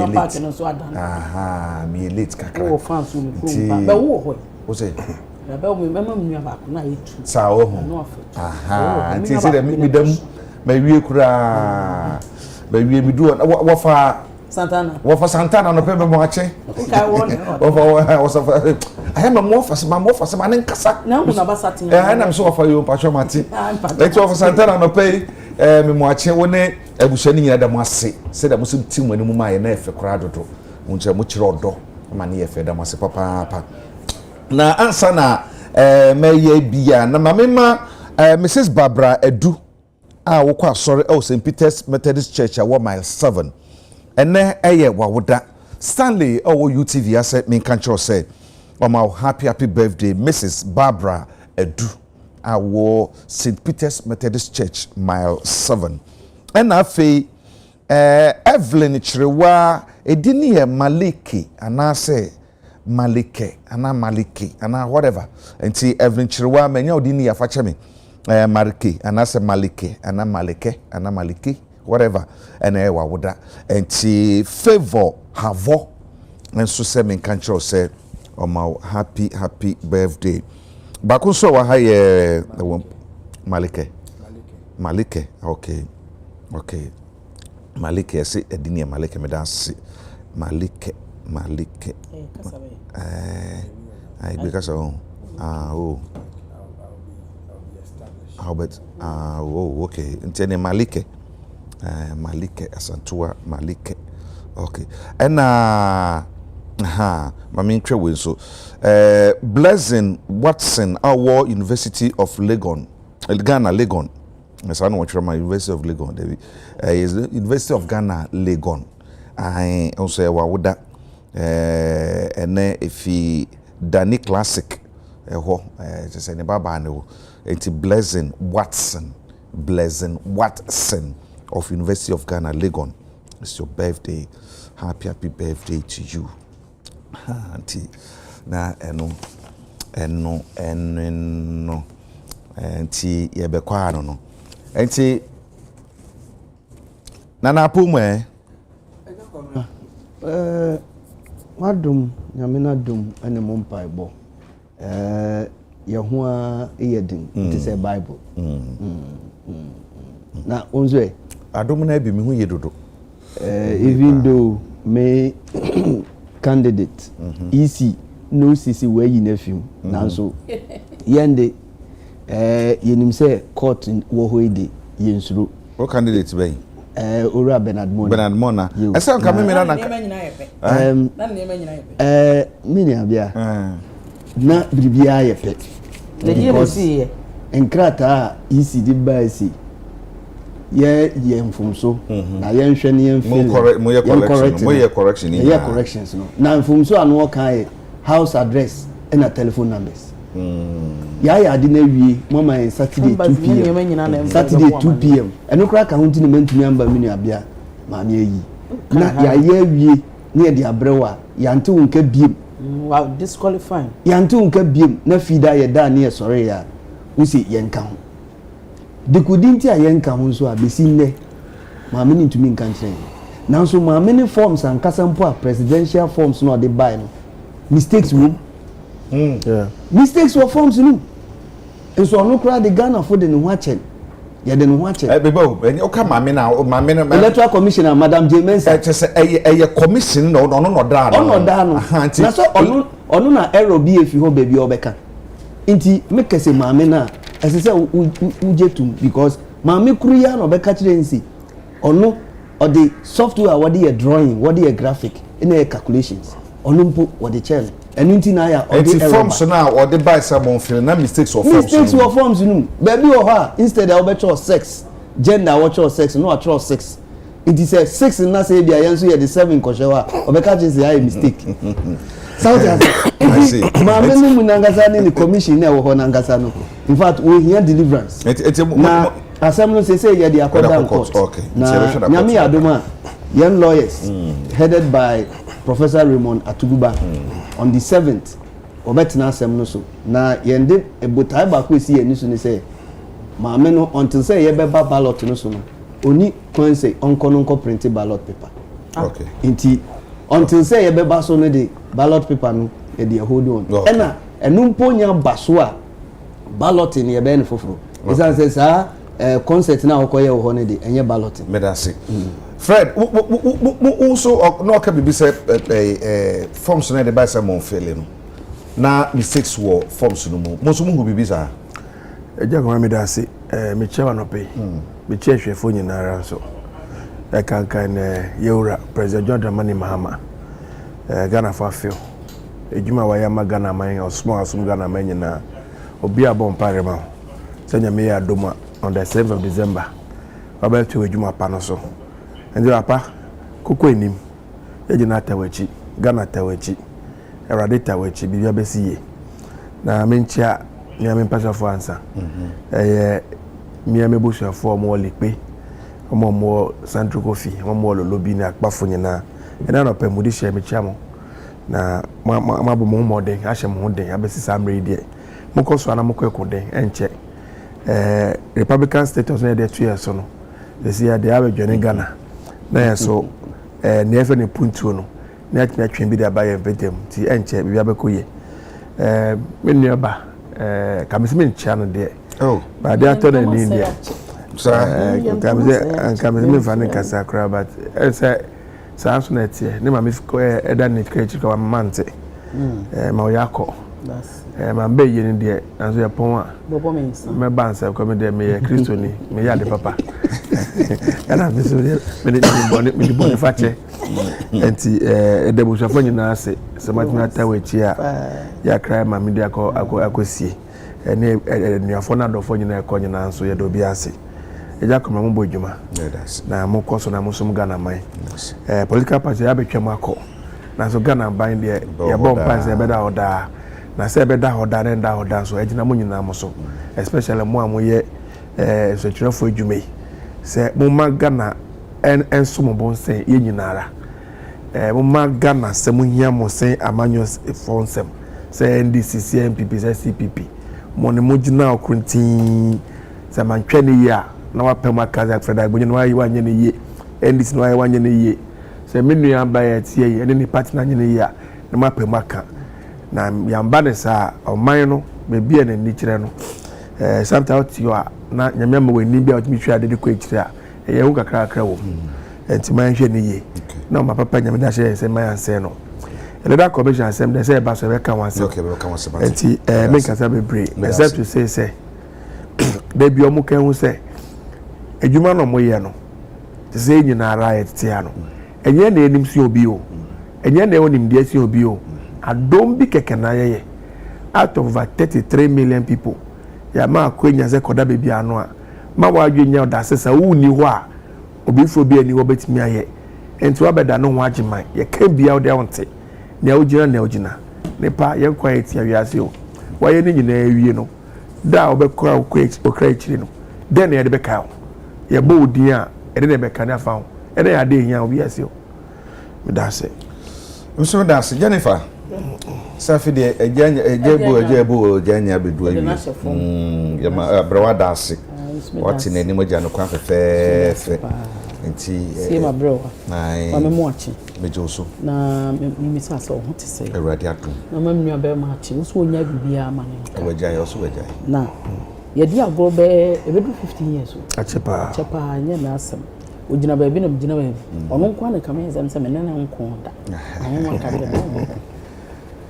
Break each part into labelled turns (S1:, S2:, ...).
S1: late. Aha, me late kakra.
S2: Oh, fans will be but who?
S1: What's it?
S2: About me, Mamma, you have a night.
S1: Sao. Aha, and say that me them, maybe cry. Baby, we do what for
S2: Santana.
S1: What for Santana on the paper watching? I am a more for some man in Casa.
S2: No, and
S1: I'm so for you, Pacho Mati. Let's offer Santana on the pay. Me watching when I was sending at the Massy. Said I was in team when my and for crowd to much rodo. Mania fed a massy papa. Na answer na may ye be a Namama Mrs. Barbara Edu. Wokwa sorry St. Peter's Methodist Church at 1 mile 7. And then wawuda Stanley UTV asset me control say my happy birthday Mrs. Barbara Edu awo St. Peter's Methodist Church mile 7. And afi Evelyn Chrewa edini ye Maliki anase Malike ana whatever. And see Evelyn Chrewa menya odini ya fache me Mariki, and that's a Maliki, and a Maliki, whatever, and a wawuda, and she favor havo, and so say me control say, oh my happy birthday. Bakunso wa haye Malike, okay, Malike, I say edini Malike me dance Malike, because oh. Albert, okay. Intene Malike, Asantua Malike, okay. And Mami Krewin so, Blessing Watson, our University of Legon, Ghana Legon. Yes, I know what you're my University of Legon. Is the University of Ghana Legon. I also wawuda, and if he Danny Classic, just say Baba no. It's Blessing Watson of University of Ghana, Legon. It's your birthday. Happy birthday to you. Auntie. Na eno. Auntie yebekwa no. Auntie Nana Pumwe.
S3: Madum, Yamina dum ene mompa ibo. Yahua Yedin, it is a Bible. Now, Unze,
S1: I don't know be me who you do.
S3: Even though may candidate easy no CC way in nephew. Now, so Yende, Yenim say court in Wohoide, Yensru.
S1: What candidates be?
S3: Ura Bernard
S1: Mona. I said, come in,
S3: Miniabia. Na Bribia Yepe.
S2: The year see
S3: Enkrata easy di baisi. Ye mfumso. Na ye nhwene ye mfile.
S1: Mo correction.
S3: Ye corrections no. Na mfumso anu kan house address and a telephone numbers. Ya adi na wie mama Saturday 2 p.m. Saturday 2 p.m. Eno kra ka hunti ne mentumi amba mini abia ma me yi. Na ya ye wie ne de abrewa ya nte wonka biem.
S2: Wow, disqualifying.
S3: Yantu nka biem na fida ye da ne sore ya usi yenka ho de kudinti a yenka ho so abesi nne maame ni ntumi nka nkyerɛ na so maame ni forms and kasampo a presidential forms no de buy no mistakes wo mistakes were forms no enso no kra de Ghana for de ne ho achen ye de ne ho achen
S1: bebo o ka maame na
S3: Electoral Commissioner Madam J Mensa
S1: say eye commission no da
S3: no na so onu na error bi efi ho baby obeka nti make say maame na esese ujetum because maame kuru ya no obeka kire nsi onu or the software what the drawing what the graphic in the calculations onu mpo what the channel enu nti na ya
S1: or the forms now or the buy some feel na mistakes or
S3: forms no baby o ha instead of better sex gender what your sex no at sex it is a 6 na say bia yenso ye the 7 koshewa obeka kire say I mistake South
S1: I see.
S3: Maame no munangasa ni commission na wo ho nangasa no. In fact, we hear deliverance. Na assembly say ye dey accord court.
S1: Okay.
S3: Na nyame adoma young lawyers headed by Professor Raymond Atuguba on the 7th obetina assembly so. Na yende ebotai ba ko esi ye ni so ni say maame no until say ye be ballot no so no. Oni kon say onko print ballot paper.
S1: Okay.
S3: Inti until say you be so no the ballot paper no e dey hold on ena enumpo nya baso a ballot ni e be ne foforo isa say sa concert na okoye wo ne de enye ballot
S1: medase Fred also no ka bibi say forms na de ba say mon fele no na mistakes wo forms no mo so mu bibi sa
S4: eja ko medase me chewa no pay me chehwe fo nyina ra so e kan Yewura President John Dramani Mahama Ghana for feel ejuma wa ya magana man o small asum Ghana man nyina obi abon parema senya me ya doma on the 7th of December about to ejuma pa no so ndi apa koko enim ejina tawachi Ghana tawachi erade tawachi bibia besiye na menchia mi ame pastor for answer mi ame busha for mo lipe mo Central Coffee mo lolobi na akpafo nyina ena no pe mudi share me chiamo na ma bo mo modern a hye mo den abesi samre die mo koso ana mo kwekode enche Republican status na dey 2 years no this year they have journey Ghana na so na efe ne puntu no na atwen bi dey buy vetem ti enche bi abekoye me nuaba kamisime chano de ba dey atona ni India kamisime fane kasa kra but say so na tie ne ma me ko eda ne krechi ko mante ma oyako ma be ye ni de anso ye pon a
S2: bobo mensa
S4: me bansa ko me de me Kristo ni me ya de papa ana me so me de boni fache enti de bo shafo nyina ase se matina tawachi a ya kra ma me de akosie ene nuafo na dofo nyina ko nyina anso ye do bi ase eja koma mo bojuma na mo koso na mo sum Ghana man political party ya betwam akọ na so Ghana ban de ya bom pass e beda oda na se beda oda na nda oda so ejina mo nyina mo so especially mo amoye so twefo adwumai se mo ma Ghana enso mo bon sen ye nyinara mo ma Ghana se mo hia mo sen amanyo fonsem se NDC CNPP se CPP mo ne mo gina okruntin se mantwe ne ya na wapema kaza Fred Agbonye no ayi wanye ne ye NDC no ayi wanye ne ye se menu ya ba ya tie ye ne party na nye ne ye na mapema ka na yamba ne sa oman no be bia na ni kire no sometimes you are na nyame ma wani bia otimi hwa de ko ekire a ye hu kakra kakra wo enti man hwe ne ye na ma papa nyame da hye se man anse no Electoral Commission asem de say ba so be kan wanse
S1: okay be kan wanse ba
S4: enti me kan say be pray except to say de bi omu kan hu say ejuma no moye no te say nyina right te ya no enye na enim si obi o enye na onim de si obi o adom bi keke na ye out of over 33 million people ya ma akwenya ze koda bebi ano a ma wa adwenya oda sesa wu ni ho a obi fo bi ani wo betimi aye enti wa beda no ho agiman ye ka bia wo de wonte na ogina ne pa ye quiet ya wiase o wa ye ni nyina awie no da obekora okra chiri no den ye de beka ye bo odin a e de beka na fa ho e de ya de hia wiase o me da se
S1: so da se Jennifer safi de ejebo janya bedu awie ya brawa da se wati na ni mo janu kwa fefe enti
S2: see my bro na me mo achi
S1: mejoso
S2: na me sasa o hote se
S1: awrade atum
S2: na me nua be ma achi so onya bibia ma ne
S1: awaja yo so waja
S2: na ye di agro be e be do 15 years o
S4: achepa
S2: nya na asem ogina ba bi na ogina ba bi ono nko na kama yezam se me na nko da awu ma ka de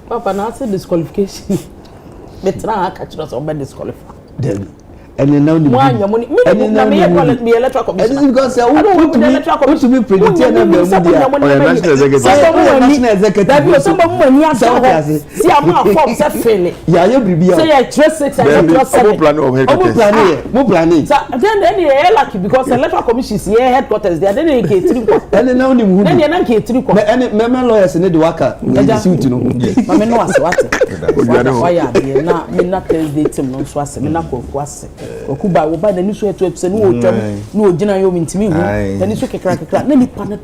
S2: papa na say disqualification betra aka chiro so be disqualify
S3: and now the
S2: one your money me electoral commission
S3: because what to be predicted na be national executive
S2: that be some money asa see am form say fail
S3: ya you bibia
S2: say ya trace 6 and trace 7
S3: mo plan
S2: so then you lucky because electoral commission is here headquarters there then you get 3 ko
S3: and now nim hu
S2: then you na get 3 ko
S3: me lawyers ne de waka suit no
S2: ma me no ase what why ya be na me na Thursday team no so ase me na ko ase okuba wo ba na ni so eto epse no otwam no ogina yo mintimi hu na ni so kekra na nipa na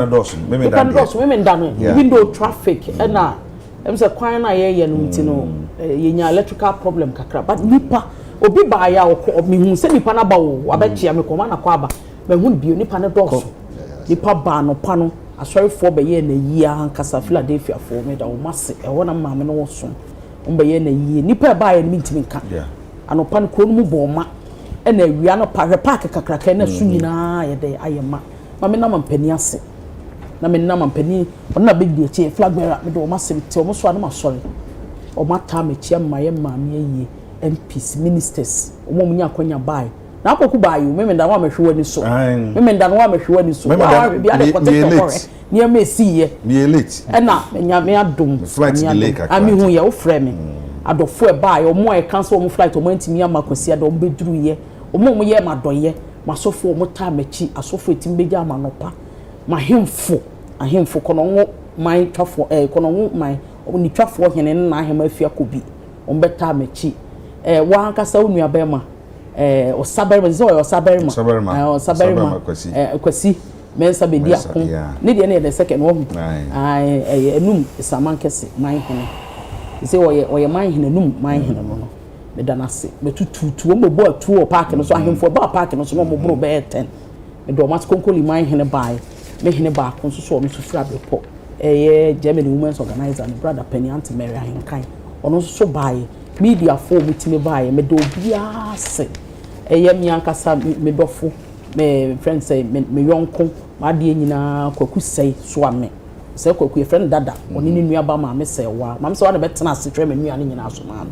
S2: dos me nda no even though traffic na em say kwan na ye no ntino ye nya electrical problem kakra but nipa obi ba ya me hu se nipa na ba wo abechia me koma na kwa ba me hu bio nipa na dos nipa ba no pa no asori for be ye na yi ankasa Philadelphia for me da o mase e wona maame no wo so be ye na yi nipa ba ye mi ntimi nka anopa no kro no mu bo ma e na awia no park kakraka na su nyina ye de ayema maame na mampani ase na me na mampani ona be di eche flag bearer me de o mase te o mo so na masori o mata me chia maye maame yi MPs ministers o mo nya kwanya bai na akoku ba you me nda wa mehwe wani so me nda no wa mehwe wani so wa bi ade protect for near me see ye
S1: me late
S2: na nya me adom
S1: flight delay kakra
S2: ami hu ye wo frɛ me adofo e ba ye o mo e cancel o mo flight o mo ntimi amakosi ade o mo beduru ye o mo ye madoye masofo o mo ta machi asofo etim beja amanopa ahemfo kono wo man twafo kono wo man o ni twafo hene na ahema afia kobi o mo beta machi wa ankasa onua bema osaberima kwasi mensa be dia ko ne de na the second one enum saman kese man hene say oye man hene enum man hene no me danase me tututu o mobo atu o park no so ahemfo ba park no so mo bro be 10 me do mat konkoli man hene bai me hene ba ko so me so fra be po Germany Women's Organizer and brother Penny Aunt Mary Ahinkan ono so bai media for mitime bai me do bia se mi ankasa me dofo me friend say me yonko ma de nyina kwaku sei so ame say kwaku e friend dada oni ni nua ba ma me say wa ma me say wa na betena asetre me nua ni nyina so ma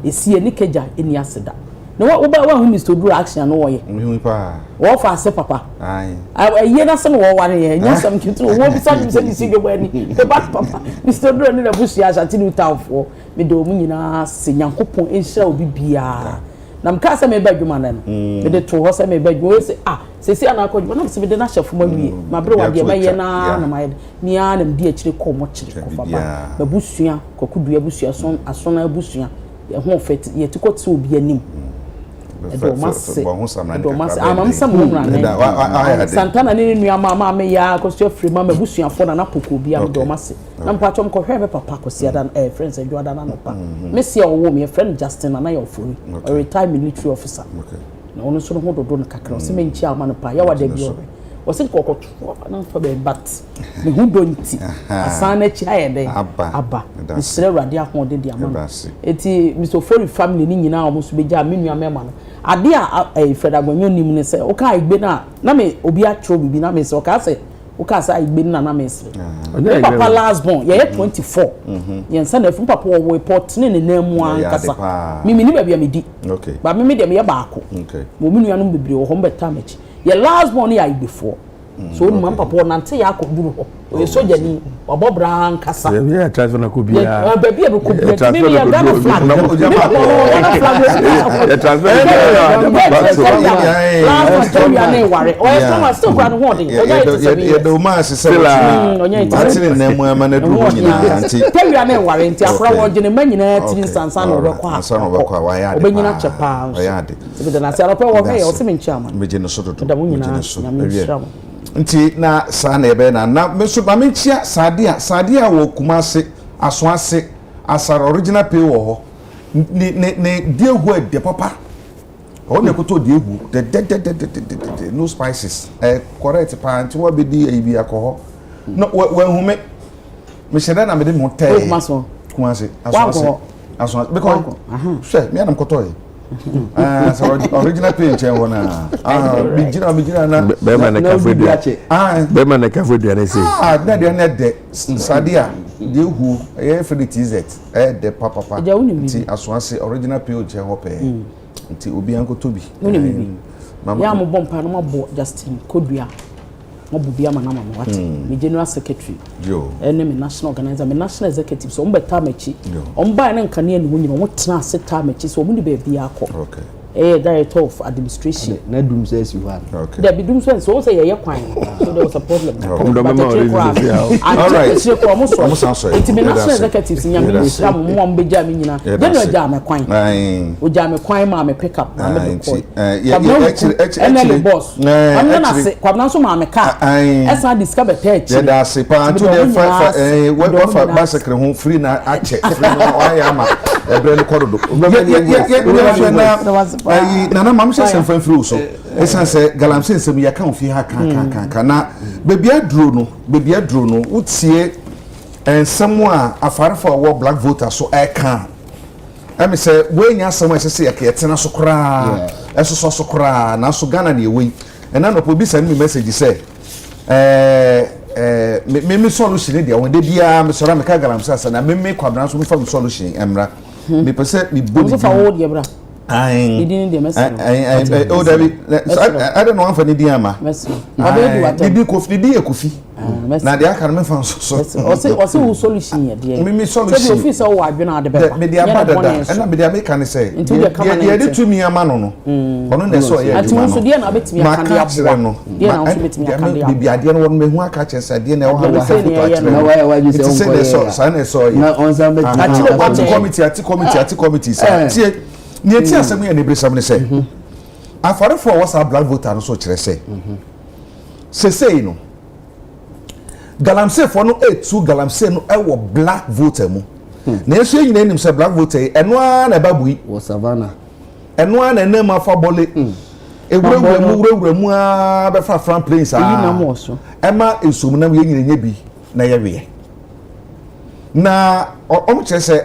S2: esi eni keja eni aseda no wa hu Mr. Dawuro action no wo ye
S1: mi pa
S2: wo fa ase papa
S1: ai
S2: ye na se wo wa ye nya sam kitu wo bi sa bi se si gbe ni e ba papa Mr. Dawuro ni na busu ya shati ni tawfo me do mu nyina se nyankopon enhira obi bia na mka se me badwuma na no me de to ho se me badwuma se se ana akwadwuma na se me de na chef ma wie ma bre wa de ma ye na ma ye ni a na mdi akire ko mo kire ko papa ba busua kokudua busua son asona busua ye ho fet ye ti ko ti obi anim do masse amam sam no na Santana ni nua mama me ya ko so free mama busua fo na poko obi am do masse na mpacho m ko hwe be papa ko sia dan friends ejo ada na no pa me sia wo me friend Justin na your free a retired military officer na ono so no ho dodo na kakra o se me nchi ama no pa ya wada bi o se ko na fa be but me hu donti asana chi ayede aba misre rade ahode di ama eti Mr. Fori family ni nyina o so beja me nua mema no ade a Fred Agwanyo nim ne se o ka igbe na me obi atro bibi na me se o ka se o ka sa igbe na me se papa last born ye 24 ye nsa na fu papa wo report ne ne namu ankasa mimi ni bia me di ba mimi de me ye baako mo mi nua no bebre wo ho mbeta machi ye last born ya igbe so no man papa nante ya akoduru ho o soja ni obobra ankasa
S4: ya transfer na kubia
S2: ya baby e ko kubia mimi ya Ghana flag
S4: ya transfer
S2: last time ya na ware o ya sama still kwa no ho de
S1: ya do ma se batiri na mu ama na duru nyina anti
S2: te ya na ware nti akora wo gene manyina tiri nsansa no bekwa
S1: ansa no bekwa wa ya de
S2: obenyina chepa
S1: ya de
S2: se de na se aropa wo he o se menchama
S1: meje no so dodo
S2: da munyina na
S1: nti na sa na ebe na meso ba menchia sadia wo kumase asoase asar original pay wo ho ne diegu de papa o ne koto diegu de no spices correct pa nti wo be di ibi akoho no we hume me sheda na me de mo tay kumase asoase because she me anam koto yi so original pay nche wona bijira na
S4: be ma na cafe dia na say
S1: na de sadia de hu e FDTZ de papa ti asoase original pay nche ho pe nti obi anko tobi
S2: ya mo bompa no mabo Justin Kodua mo bu bia manama mo wate me general secretary
S1: yo
S2: ene me national organizer me national executive so mbeta machi omba na nka ne no nyina mo tena seta machi so mo ni be bia akọ
S1: okay
S2: director of administration
S3: na dum says you have
S2: okay there be dum says so say ye kwan so there was a problem
S1: all right
S2: so ko mo so it be national executive nya minister mo mbeja me nyina then no ja me kwan o ja me kwan ma me pick up na me call actually boss am na say kwabna so ma me car esa discover page
S1: yeah da say pa to the what for bicycle home free na a check free no why am ebrele kododo na mam se sem fan free so esan se galamse nsem ya kan fi ha kan na baby adro no wotie ensemo afarefo wo black voter so eka emi say we nya asem ese ya ke tena so kra eso so kra na so Ghana na ewe ena no po bi send me message say me solution dey won dey bia me sora me ka galamsa na me kwabran so me fa solution emra me pese me body
S2: so fa wo dey bra
S1: I
S2: didn't message
S1: oh David I don't know one for the diama did kofi na dey aka me fan so
S2: o say wo solution ye dey
S1: me solution
S2: say office o wa adwena ade beba
S1: me dey abada na me dey make can say ye dey to me ama no ono na so ye
S2: ati wo so dey na betimi aka dey abo dey na wo betimi aka dey abo
S1: bi ade no me hu aka che say dey na wo ha wa
S3: na wa you say
S1: on so
S3: na on say
S1: ati committee say nie ti asem ye ne bresam ne say afarefo was a black voter no so kire say say no galamsey for no etu galamsey no ewo black voter mu na eso nyina nim say black voter eno a na babui
S3: wo savannah
S1: eno a na nem afa bole ewura mu a be fa front plains a
S2: yi na mo so
S1: ema esum na ye nyina nya bi na ye we na o kire say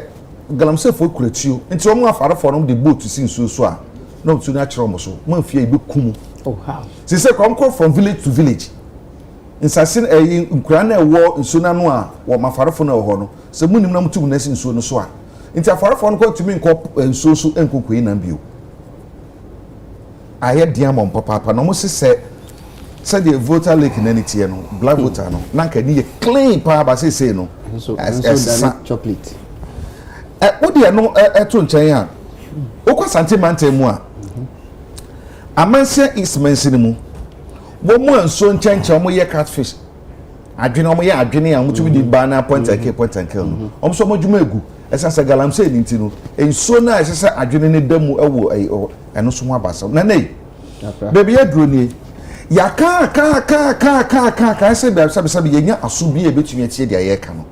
S1: galamsey for kuratio nti o mu afare for no the boat to see so a no tu na kire mo so man fie be kumu
S2: oh how
S1: say come from village to village insasin nkura na ewo nso na no a wo mafarefo na ho no se munim na mutum na nso no so a nti afarefo no ko tumi nko nso so enkokoi na bio aye diamond papa no mo se the voter lake na nitie no black voter no na nka ni clean pa ba say no
S3: so chocolate
S1: wo de no eto nchen a okwa santimante mu a amanse ismensin mu wo mu anso nchenche omo ye catfish adwene omo ye adwene a mutu di ba na point and kill no omo so modwuma egu esase galamsey ni ntino enso na esase adwene ne damu ewo eno so ho abasa na nei baby adro ni ya ka se be sabe yenya aso bi e betumi atie dia ye ka no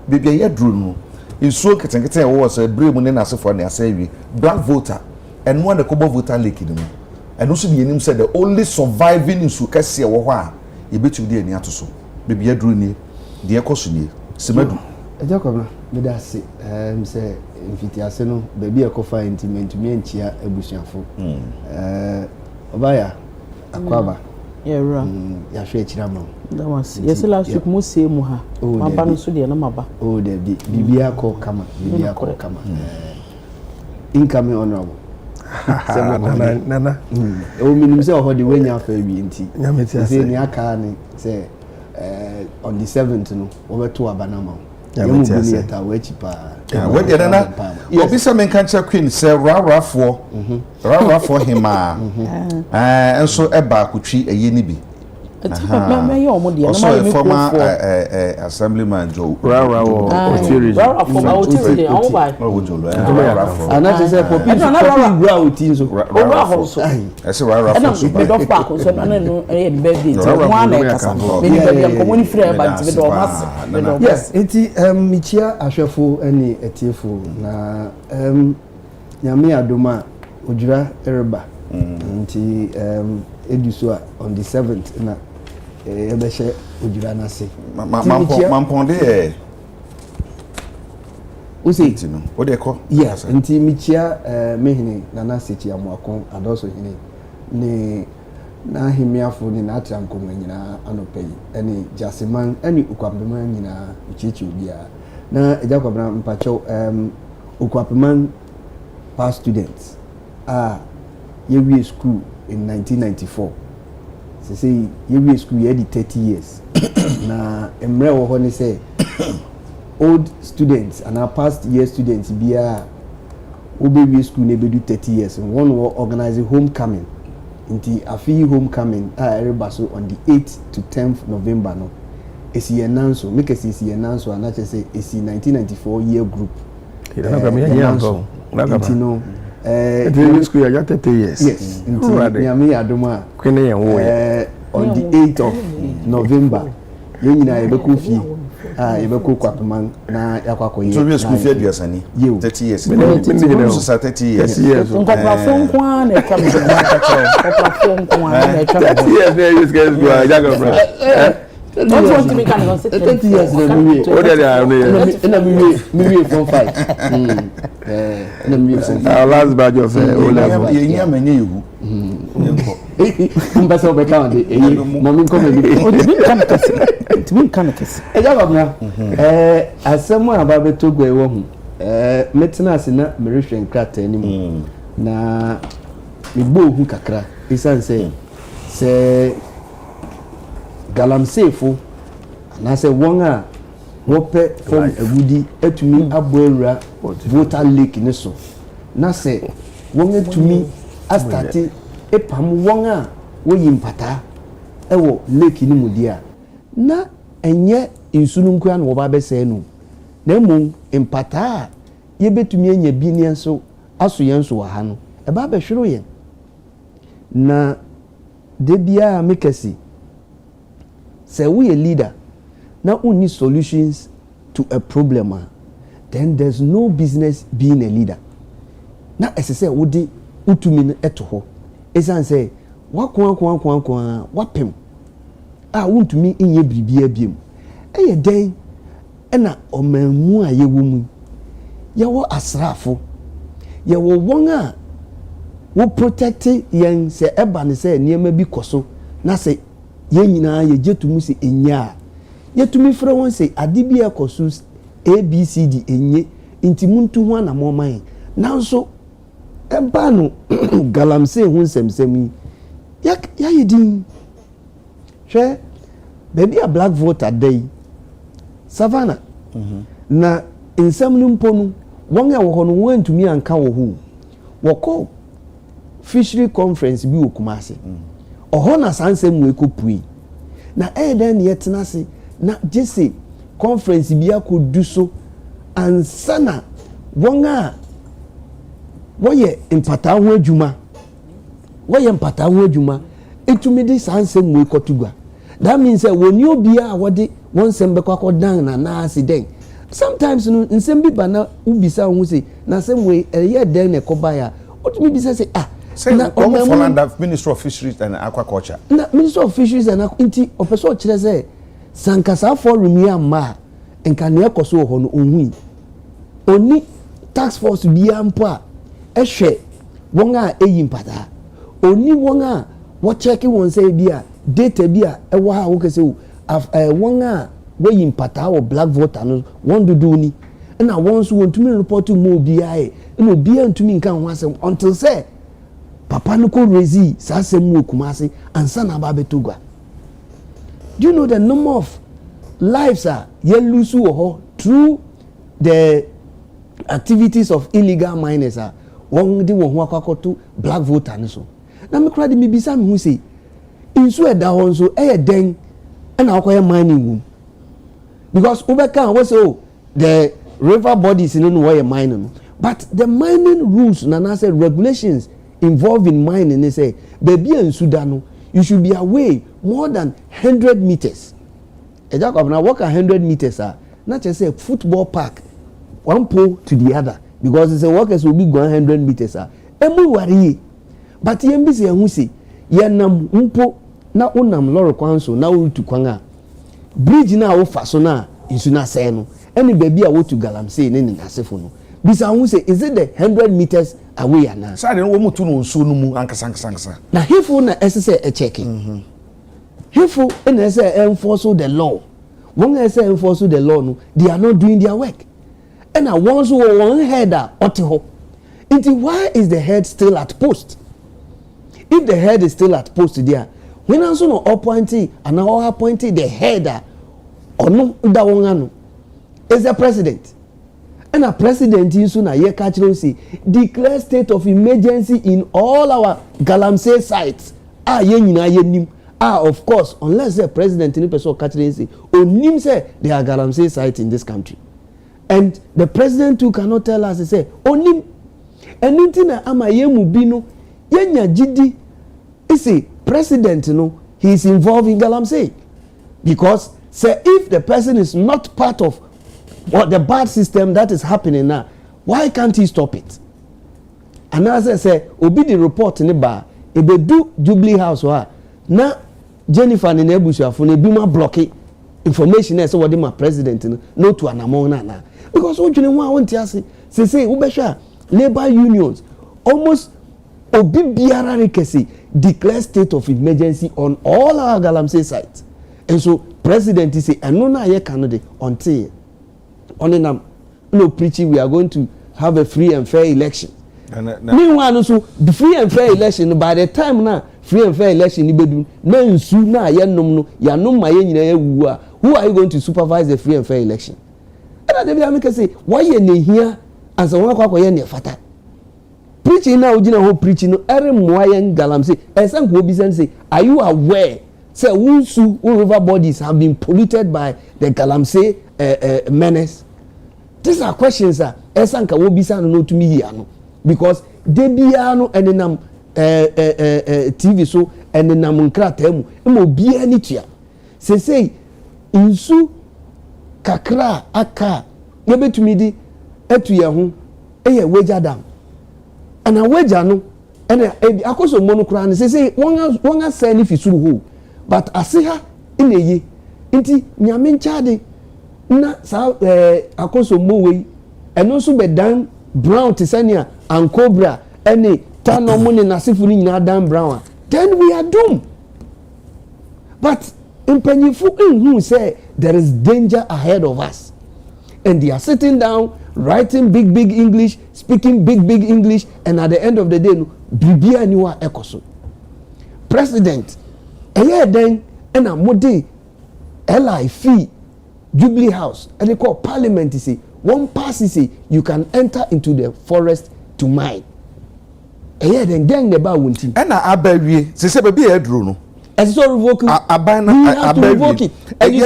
S1: baby adro no enso ketenkete ewo so ebre mu ne na asefo na asawi black voter eno na kobo voter lake ni and also the name said the only surviving in Sukasi wa ye betu de ani ato so bebia duru ni de ekoso ni semadu
S3: ejakobna me da se say mfitiase no bebia ekofa intimate me nchia abusuafo obaya akwaba
S2: yeah
S3: ya hwe ekira ma
S2: that was yes last week mo say mu ha maba no so de na maba
S3: oh de bibia ko kama incoming honorable
S4: nana
S3: o minimum say o de wenya fa bi nti say ni aka ni say on the 7th no o beto abanama yamu bi ni ta we chipa
S1: we de nana obi say men kan cha queen say rawa for him enso eba akutwi eye ni bi
S2: me yo mo de na ma me
S1: former assemblyman Joe
S4: rawa otiri
S2: rawa for otiri on by
S1: o jolo
S3: ana je say popi gura otinzo
S2: rawa so
S1: ese rawa for so
S2: me do pa ko so na no e be birthday mo ana kasa me ni be ko mo ni free ba nti be do mas me do
S3: yes enti michia ahwefo ani etiefo na nyame adoma ojura ereba nti eduso on the 7th na ebeshe ojura na se
S1: mamponde
S3: usi
S1: no o de ko
S3: yes nti michia mehine na na sechi amuakon adoso hine ne na himiafo ni na atranko nyina anopai eni jasiman eni ukwapema nyina uchichi obia na ejakwabra mpacho ukwapema past students yewie school in 1994 say yewie school ye di 30 years na emre wo ho ni say old students and our past year students bia obewie school na be do 30 years and one will organize homecoming inti afi homecoming everybody so on the 8th to 10th November no esi enanso make esi enanso and actually say esi 1994 year group no
S4: the school ya 30 years
S3: yes nyame adoma
S4: kwene yen wo
S3: on the 8th of November ye nyina ye be ko fie yɛbɛkɔ kwapman na yakɔ
S1: so we school fee aduasani 30 years so 30 years
S2: nkɔpafo nko a na ɛtwa me nkɔpafo nko a na ɛtwa me
S4: 30 years na use guys go ajaga bra
S2: don't want to make an answer
S3: 30 years na me
S4: o de ya no
S3: na me from 5 na me from 5
S4: our last batch of O level
S1: yenya manye yehu
S3: mbasa obeka on de mami come bi
S2: o de bin kan kesi
S3: eja babna asɛm a ba betogo ewo hu metena ase na merehwɛ nkrata anim na mebɔ ohu kakra isan sɛ galamsefo na sɛ wɔn a wɔpɛ form agudi atumi aboawura voter lake ne so na sɛ wɔn atumi astarte epam wɔn a wɔyi mpata ɛwɔ lake ne mu dia na ɛnyɛ nsunu nkura na wɔba bɛsɛɛ no na mmom mpata a yɛbɛtumi anya bi ne nso aso yɛn so wɔ ha no ɛba bɛhwero yɛn na de bia mekasi sɛ woyɛ leader na wonni solutions to a problem then there's no business being a leader na ɛsɛ sɛ wode wotumi no ɛto hɔ ɛsiane sɛ wakoa wapem a wontumi nyɛ biribia biam ɛyɛ dɛn ɛna ɔmanmu a yɛwɔ mu yɛwɔ asraafo yɛwɔ wɔn a wo protect yɛn sɛ ɛba ne sɛ nneɛma bi kɔ so na sɛ yɛn nyinaa yɛgye tumu sɛ ɛnya a yɛtumi frɛ wɔn sɛ ade bi ɛkɔ so abcd ɛnye nti muntu ho anamɔman nanso ɛba no galamsey ho nsɛmsɛm yi yɛayɛ din hwɛ baabi a black voter da yi savannah na nsɛm no mpo no wɔn a wɔ hɔ no wɔntumi anka wɔ ho wɔkɔ fishery conference bi wɔ Kumasi ɔhɔ na saa nsɛm wɔ ekɔpui na ɛyɛ dɛn ne yɛtena ase na gyese conference bi akɔdu so ansa na wɔn a wɔyɛ mpataa ho adwuma etumi de saa nsɛm wɔ ekɔto gua that means sɛ wɔn ni obiara a wɔde wɔn nsɛm bɛkɔ akɔdan na naase dɛn sometimes no nsɛm bi ba na ubisa ho se na nsɛm wɔ ɛyɛ dɛn na ɛkɔba ya otumi bisa sɛ
S1: na under Ministry of Fisheries and Aquaculture
S3: na Ministry of Fisheries and inti opeso kyerɛ sɛ sankasa forum ya ma nka ne ɛkɔ so wɔ hɔ no onhui oni task force bi ampo a ɛhwɛ wɔn a ɛyi mpata oni wɔn a wɔ check wɔn sɛ bi a data bi a ɛwɔ ha wɔn kɛse wɔn a wɔyi mpata wɔ black voter no wɔn dodo ni na wɔn nso wɔn tumi report mu obiara yɛ na obiara ntumi nka ho asɛm until sɛ papa no ko rezi saa asɛm mu Kumasi ansa na ba betogwa. Do you know the number of lives are ye lose wɔ hɔ through the activities of illegal miners are wɔn de wɔn ho akɔkɔto black voter ne so na me kora de me bisa me ho sɛ nsu ɛda hɔ nso ɛyɛ dɛn ɛna akɔyɛ mining wom because ubeka we say the river bodies no wɔyɛ mining no but the mining rules na na say regulations involved in mining they say baby and Sudan you should be away more than 100 meters Jacob now walk 100 meters not just say football park one pole to the other because it's a workers will be going 100 meters emu wari but yembi se hu se yenam mpo na unam lorry kwan so na wo tu kwan a bridge na wo fa so na isu na say no any baby a wo tu galamsey ne asefo no bisa hu say is it the 100 meters away ana
S1: say de wo mutu no nso no mu ankasa
S3: na hefo na ese e checking hefo na ese enforce the law when ese enforce the law no they are not doing their work and I once one header otiho it why is the head still at post if the head is still at post there when also no appointee and now appointee the header or no da won is the president. And a president in Suna Yekachiro declare state of emergency in all our galamsey sites. Of course, unless the president in the person Catherine onim say they are galamsey sites in this country. And the president too cannot tell us say onim anything ama yemu bino yenya jidi is a president he is involved in galamsey because Say if the person is not part of what the bad system that is happening now, why can't he stop it? And as I say, obi the report ni ba, e be do Jubilee House wa na Jennifer ni nebusuafo na ebi ma block information say what my president no to anamon na because what you want to say we be labor unions almost obi biara rekesi declare state of emergency on all our galamsey sites, and so president is say eno na ye canada until only no preaching we are going to have a free and fair election. Meanwhile also the free and fair election by the time now free and fair election ni bedu na nsu na ye nom no ya nom ma ye nyina ewu a who are you going to supervise the free and fair election? And David Amika say why ye ne here as one kwa ye ne fata preaching now ujina ho preaching no ere moyen galamsey esan ko obi say are you aware say unsu river bodies have been polluted by the galamsey menace? These are questions that esan ka obi say no to me here no because they bia no enenam TV so enenam nkrata mu mo bia ni tua say nsu kakra aka yebetumi di etuye ho eye weja dam ana weja no ena akoso mo no kra ne say won say ni fisuru ho but asiha ineyi nti nyame nchade na sa akoso mo we eno so bedan brown tisania and cobra any tano money nasifu ni nyina dan brown then we are doomed. But in Penyifu who say there is danger ahead of us, and they are sitting down writing big English, speaking big English, and at the end of the day bibia niwa ekoso president then and a modi LIF Jubilee House and they call parliament say one pass say you can enter into the forest to mine then gang the ba wunti
S1: and abawie say baby edru no
S3: as so revoke
S1: aban abawie and you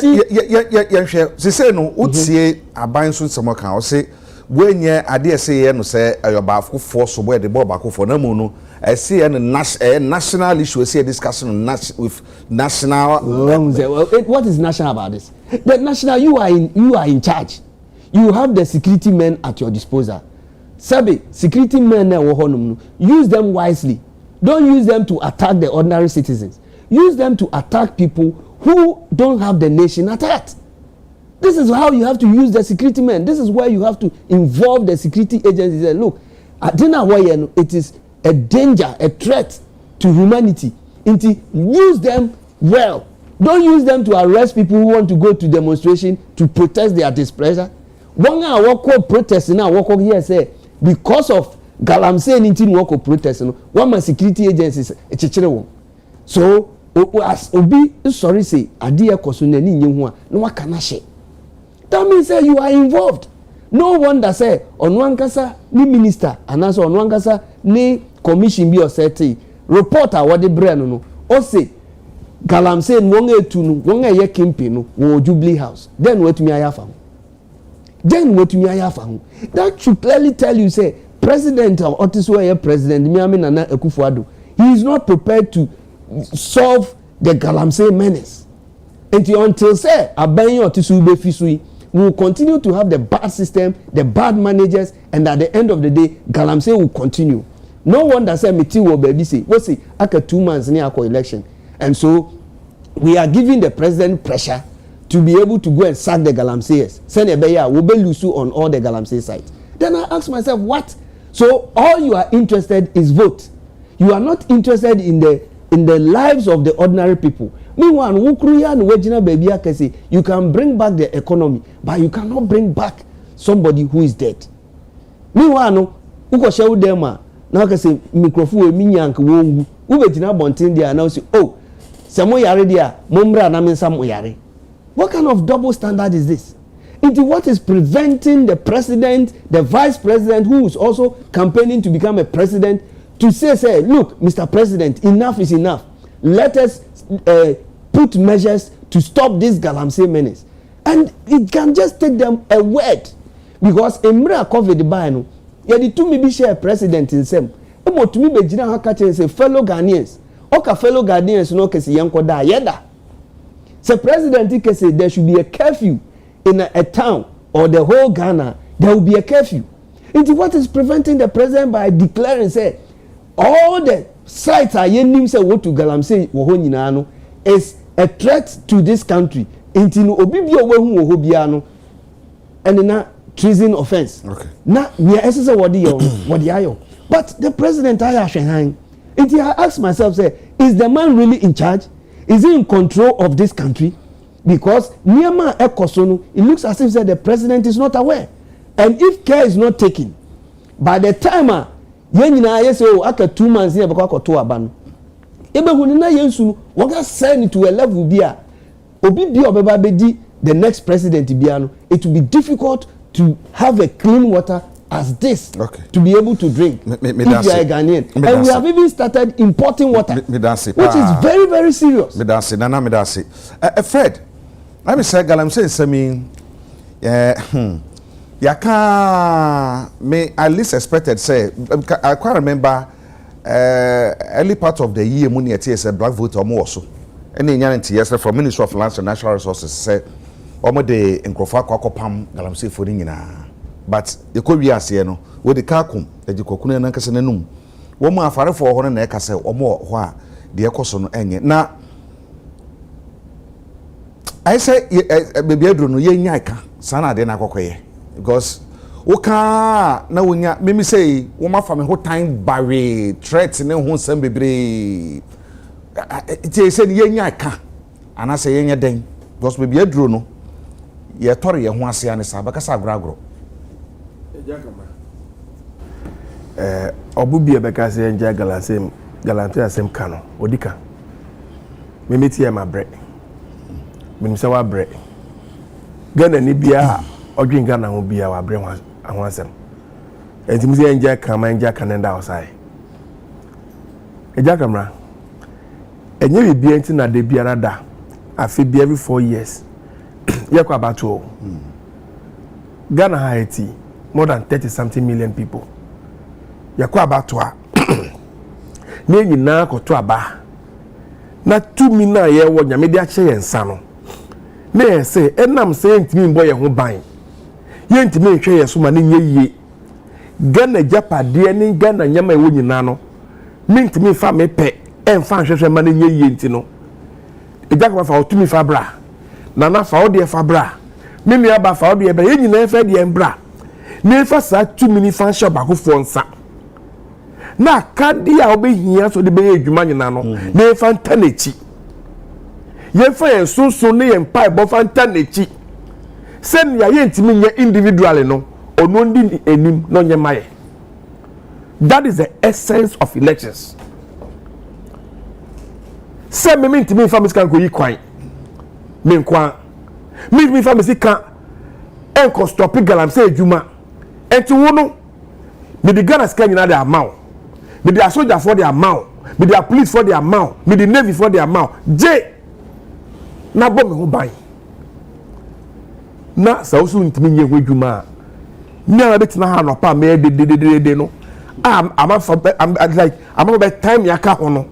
S1: see say no utie aban so nsemo kan o say wenye ade say no say ayobafo force boy the boy back for na mu no say national issue say discussion with national
S3: what is national about this? The national you are in charge. You have the security men at your disposal. Sabe, security men use them wisely. Don't use them to attack the ordinary citizens. Use them to attack people who don't have the nation at heart. This is how you have to use the security men. This is where you have to involve the security agencies. And look, it is a danger, a threat to humanity. Use them well. Don't use them to arrest people who want to go to demonstration to protest their displeasure. One hour walk protest now walk here say because of galamsey anything walk protest no one my security agencies so as obi sorry say adie koso na ni nyehu a no waka na hye that means say you are involved. No wonder say onwankasa ni minister anaso onwankasa ni commission bi oseti report a wode bre no o say galamsey won etu no won eye kimpi no wo Jubilee House then wetumi ayafa. That should clearly tell you say president of Otiswe president Miami Nana Akufo-Addo he is not prepared to solve the galamsey menace until say Abenyo Otiswe Fisui we will continue to have the bad system, the bad managers, and at the end of the day galamsey will continue. No wonder say meti wo baby say we say after 2 months near election, and so we are giving the president pressure to be able to go and sack the galamseyers. Send a beya, will be loose on all the galamsey sites. Then I ask myself, what? So all you are interested is vote. You are not interested in the lives of the ordinary people. Meanwhile, you can bring back the economy, but you cannot bring back somebody who is dead. Meanwhile, no, uko shewu dema. Now I say microphone minyank wongu. Ube tina bontin dia now say, oh, samo yare dia, momra na min samo yare. What kind of double standard is this? What is preventing the president, the vice president, who is also campaigning to become a president, to say, look, Mr. President, enough is enough. Let us put measures to stop this galamsey menace. And it can just take them a word. Because in Mra COVID Bano, yadi to me be share president in sem. Emo to me be jina hakache say fellow Ghanaians. Oka fellow Ghanaians no kesi yanko da yeda. So president can say there should be a curfew in a town or the whole Ghana. There will be a curfew. What is preventing the president by declaring say all the sites are yenim say what to galamsey wo ho nyina no is a threat to this country. Inti no obi bi owo hu wo ho bia no and na treason offense. Okay. Na we are say what ayo. But the president I ahwehan. Inti I ask myself say is the man really in charge? Is he in control of this country? Because Niama Ekosono, it looks as if the president is not aware. And if care is not taken, by the time yenina say oh after 2 months here because to aban. Ebe hunina yensu waga send to a level bia. Obi bi obeba bedi the next president biano. It will be difficult to have a clean water as this to be able to drink if you are a Ghanaian. And we have even started importing water, which is very, very serious. Fred, let me say, I'm saying, I least expected, say, I quite remember early part of the year, Muni a black vote or more so. And in yesterday from Ministry of Lands and Natural Resources, say, Omo de Nkrofa Kwakopam, Galamsey Fodingina. But the Korea say no, with the Kakum, the Jokuna and Casanum. One more far for one and Eka or more, why the Ecoson Enge. Now, I say, maybe I don't know, Yaka, Sana de Nakoye. Because, Oka, now when ya, maybe say, woman from a whole time barry, threats in a home some baby. It is said Yaka, and I say, Yanya Dane, because maybe I don't know. Ye Tori and one say, and it's a Bacasa Gragro.
S4: Obubi ebeka se enja galantia sem kano odika memeti e ma bre memisa wa bre Ghana ni bia odwin Ghana ho bia wa bre ho asem enti se enja kanenda osai eja kamera enye bia enti na de bia rada afi bia every 4 years yakwa bato Ghana Haiti more than 30-something million people. Yakwa batwa. Ne nyina koto aba. Na 2 mina ye wo nyame de ache yensa no. Ne say enam say ntimi mbo ye ho ban. Ye ntimi nhwe ye so ma ne nye. Ghana japade ne Ghana nyama wo nyina no. Me ntimi fa me pe emfa nhwehwe ma ne nye nti no. Ejakwa fa otumi fa bra. Nana fa ode fa bra. Me nua ba fa ode bra. Ye nyina fa de embra. Nefa sa 2 mini fan shop akofo nsa na kadi a obehia so de be adwuma nyina no nefa ntanechi yefa yen sunsun ne yen pai bo fa ntanechi sem ya yen timi nya individually no ono ndi enim no nye maye. That is the essence of elections. Sem me ntimi fa miskan ko yi kwan me nkwa me fa misika enko stop galamsey adwuma. Enti wono me the Ghana scan na the amount, me the soldier for the amount, me the police for the amount, me the navy for the amount. J na bom me ho ban na sa usu ntimi nye ho adwuma na betina ha no pa me de no I'm like I'm about time yaka ho no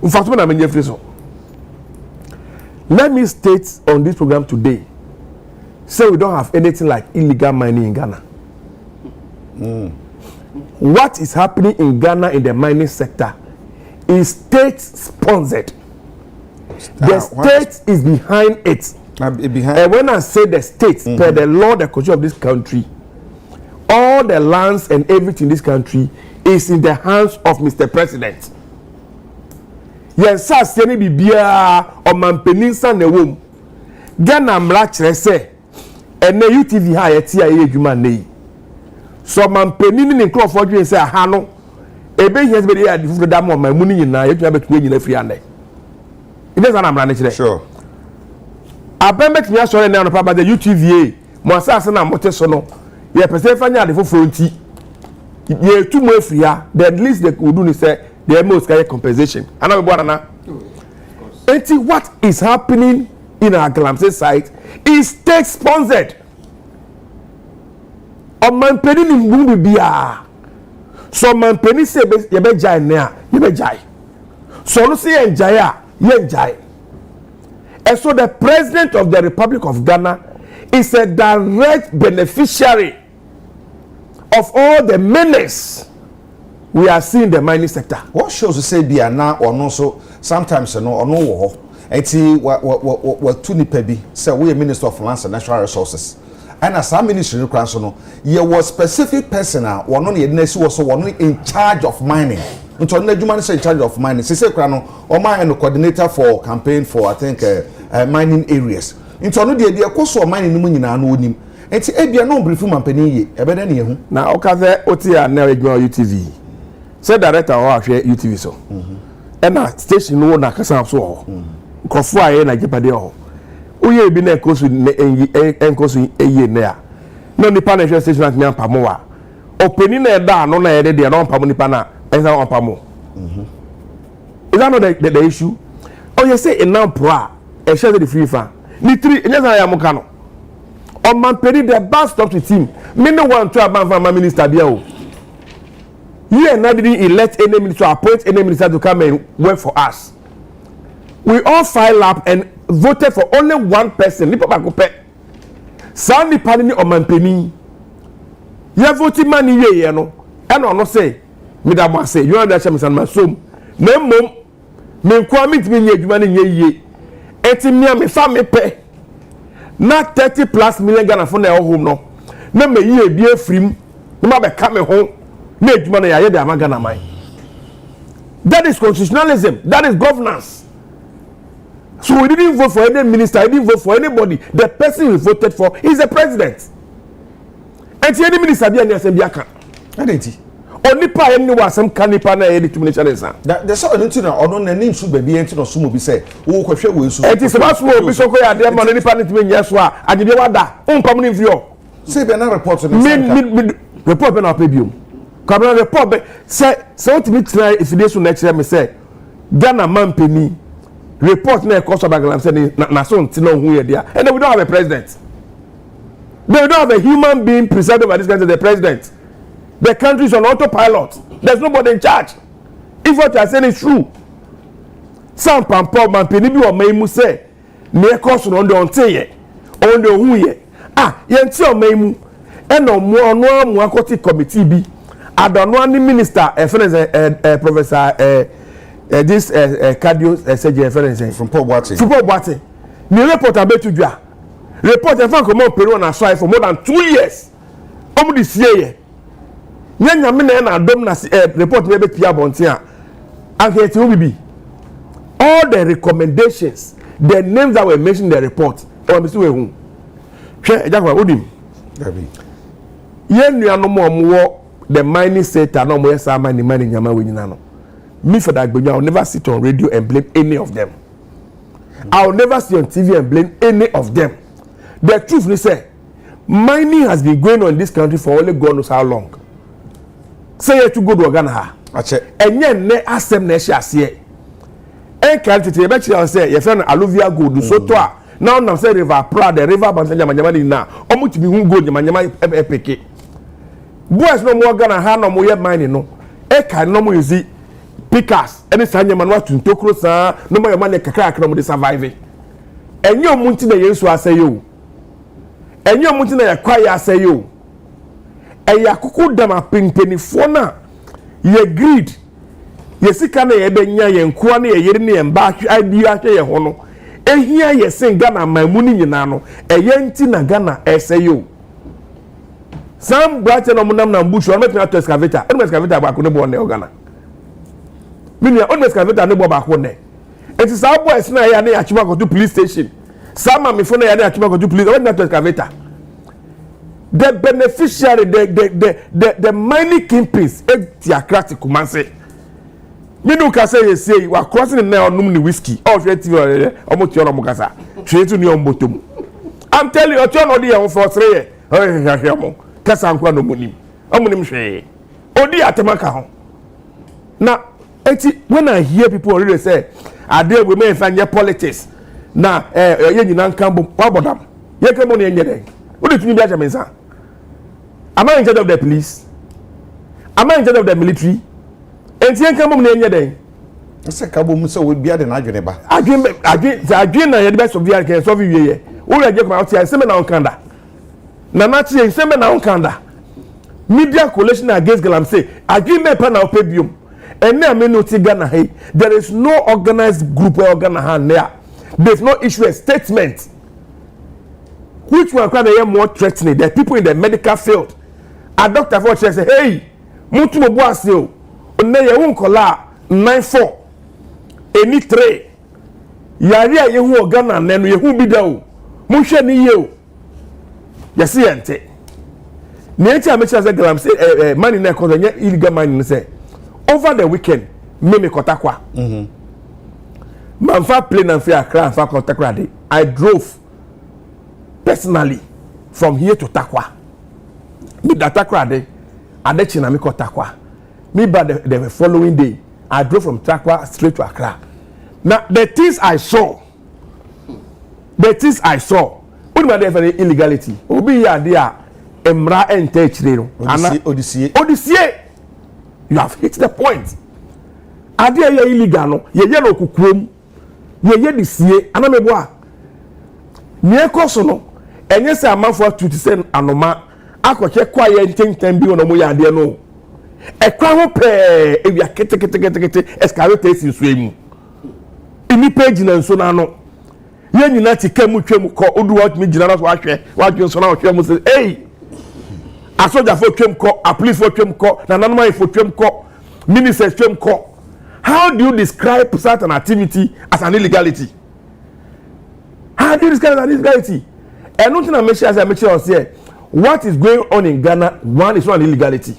S4: mfato na me nye free so. Let me state on this program today, say we don't have anything like illegal mining in Ghana. What is happening in Ghana in the mining sector is state sponsored. The state is behind it. And when I say the state, per the law, the culture of this country, all the lands and everything in this country is in the hands of Mr. President. Yes, sir, seni bibia o mampeninsa ne wom. Ghana mra kire se ene UTV ha yeti aye adwuma nei. So mampenin ni nkrofo dwen se aha no ebe hias be ya difu da mo mamu ni nyina yetwa betu nyina firi ande. Ide sana mra ne kire. Sure. Abembe timi asore na no pa ba the UTV mo asase na mote so no ye pese fanya ade foforo nti ye tu mo afiri ha the least they could do ni say the most carry compensation. And now, what is happening in our Galamsey site is state sponsored. On my penny in Bumbia. So my penny say, you be jai now, you be jai. So no say enjaya, you enjay. And so the President of the Republic of Ghana is a direct beneficiary of all the menace we are seeing in the mining sector.
S1: What shows to say be now or no so sometimes no or no war. Enti what two nipa bi say we are Minister of Lands and Natural Resources. And as some ministry no kran so no, there was specific person one on the next was one in charge of mining. Until Nedjuman is in charge of mining. Say kran no or my coordinator for campaign for I think mining areas. Into no the course of mining no nyina no onim. Enti ebia no brief man pani ye ebeda ne hu. Na
S4: okaze otia na edwa UTV. Say director or ahwe UTV so. Na station no na kasa so ho. Nkofo aye na jepade ho. Oye bi na enkosu enkosu eye na ya. No nipa na station na nya pamo wa. Openi na eda no na ede de no pamo nipa na enza on pamo. Is that not the issue? Oh you say now pro e share the free fan. Ni three enza ya muka no. On man pedi the bus stop to team. Me no want to ban for my minister bia o. You and I didn't elect any minister, appoint any minister to come and work for us. We all file up and voted for only one person. Nipa bakope. Sa nipa ni o man peni. You vote money ye no. And no say, me da mo say, you understand me san masom. Na mom me kwa me timi nye adwuma ne ye. Eti me fa me pe. Na 30+ million Ghana for na home no. Na me ye bi afrim. Na ma be ka me ho. Na adwuma na ya de amagana man. That is constitutionalism. That is governance. So we didn't vote for any minister, we didn't vote for anybody. The person we voted for is the president. And any minister be any assembly aka.
S1: Adenti.
S4: Oni pa any wasam kanipa na e determination is that.
S1: The so no na ono na ni nsu baby enti no sumo bi say wo kwahwe wo nsu.
S4: Enti se ba sumo bi so ko ya de ma no nipa ne timi nya so a ade bi wada. Onpam ne mfio.
S1: Say be na report no.
S4: Me report be na pa biom. Kabra report be say what me try if dey so na kire me say Ghana man peni report na cost of Bagalam say na so ntino hu ye dia. And then we don't have a president. They don't have a human being presiding over this country, the president. The country is on autopilot. There's nobody in charge. If what you are saying is true, some pampo man peni bi o maimu say me cost on the onte on the hu ye. Yenti o maimu e no mo akoti committee bi adono ani minister professor this cardio surgery
S1: from Paul Boate.
S4: From Paul Boate. Ni report abetu dua. Report e fan ko mo Peru na so for more than 2 years. Omu di sie ye. Nyanya me na adom na report na betu abonte a. Anke obibi. All the recommendations, the names that were mentioned in the report, o me si we hu. Hwe ejakwa odim.
S1: Dabi.
S4: Ye nuano mo the mining sector no mo yesa mining nyama we nyina no. Me for that, I'll never sit on radio and blame any of them. I'll never sit on TV and blame any of them. The truth is, mining has been going on in this country for only God knows how long. Say you to go to Ghana. And yet, ne asem ne shasiye. En quantity, you bet you say, your friend Aluvia good, so toa. Now, I'm saying river Prada, the river Bansanya Manjamani na. Omuti bi who good, Manjama epeke. Boys no more Ghana, ha no more mining no. Eka no more use pickers any sanya manwa tuntokro sa no mo yama ne kakra akra mo de survive enyo munti na yesu asayo enyo munti na yakwaya asayo eya kuku dama pinpenifo na ye greed ye sika na ye benya ye nkoa na ye yere na ye mba adi ahwe ye ho no ehia ye sen Ghana mamu ni nyina no eye nti na Ghana asayo sam brate no munam na bush on metna to excavator ba ko ne bo ne Ghana Minia on excavator ne boba ko ne. Enti sa boys na ya na achima go to police station. Sama me fo na ya na achima go to police. What not excavator? The beneficiary the mining kingpins theocratic kumanse. Me no ka say you say we are crossing na onum ni whiskey. Oh hwe TV omo ti ono kasa. Hwe tu ni ombotom. I'm telling you turn odi e for 3 years. Oh hwe mo. Kasa nkwa no monim. Omonim hwe. Odi atemaka ho. Na when I hear people already say, "Are there women find your politics?" Na ye nyina nkan bom wabodam. Ye kemo ne nyede. What do you mean by am I in charge of the police? Am I in charge of the military? And ye nkan bom ne nyede.
S1: Ese kabo mu se we bia de na adwene ba.
S4: Adwene na ye de be so bia ke so wie ye. Wo re je kuma o ti ase me na onkanda. Na na ti ase me na onkanda. Media coalition against galamsey. Adwene pa na opebium. Ene ame no ti Ghana hey. There is no organized group or Ghana there. There's no issue a statement. Which one can be more threatening? The people in the medical field. A doctor for say, hey, mutu mo boase o. One ye won kola 94. Eni 3. Yari a ye hu Ghana nenu ye hu bi da o. Mo hwe ni ye o. Yesi ente. Neti a me say galamsey money na ko nye illegal money say. Over the weekend, me kotakwa. Manfa plane and free Accra and fa kotakwa day. I drove personally from here to Takwa. Me that Takwa day, Adechina me kotakwa. Me by the following day, I drove from Takwa straight to Accra. Now the things I saw, what about the illegality? Obi ya dia emra ente chire no. Odisiye. You have hit the point. Adia ye illegal no, ye no kukuom. Ye disie anameboa. Nye koso no, enye se amanfo atuti se anoma akoche kwa ye ntentan bi ono mo ya ade no. Ekwa ho pe ewia kete excavator esi so emu. Ini page na nso na no. Ye nyina tika mu twem ko odu wat mi gina na so ahwe, wadwe nso na ahwe mu se hey. Asoja for twem ko, a police for twem ko, na nanoma for twem ko, minister twem ko. How do you describe certain activity as an illegality? How do you describe it as an illegality? And nothing I make sure I say, what is going on in Ghana? One is not an illegality.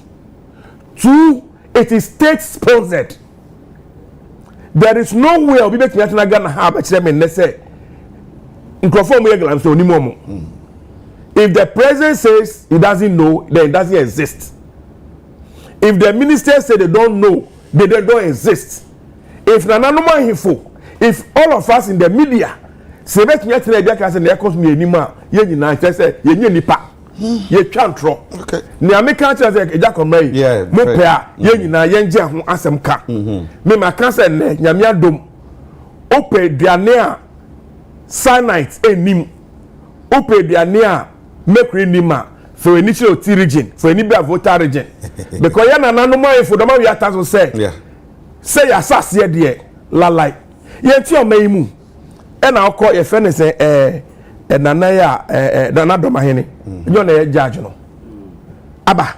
S4: Two, it is state sponsored. There is no way I'll be making Ghana have a chairman. Let's say, in conform so if the president says he doesn't know, then it doesn't exist. If the minister say they don't know, they don't exist. If all of us in the media say that you tell me can say na cause me anima ye nyina say ye nye nipa ye twantro okay na me kan say eja komai mo pe a ye nyina ye nje ho asem ka me ma kan say na nyame adom ope duane a cyanide enim ope duane a mercury nima for any oti region for any be voter region because ya na nanu mo info do ma we ataso say say ya sase de lalai ye ti o mai mu e na akọ ye fe ne say nana ya nana do ma hene enyo na ye judge no aba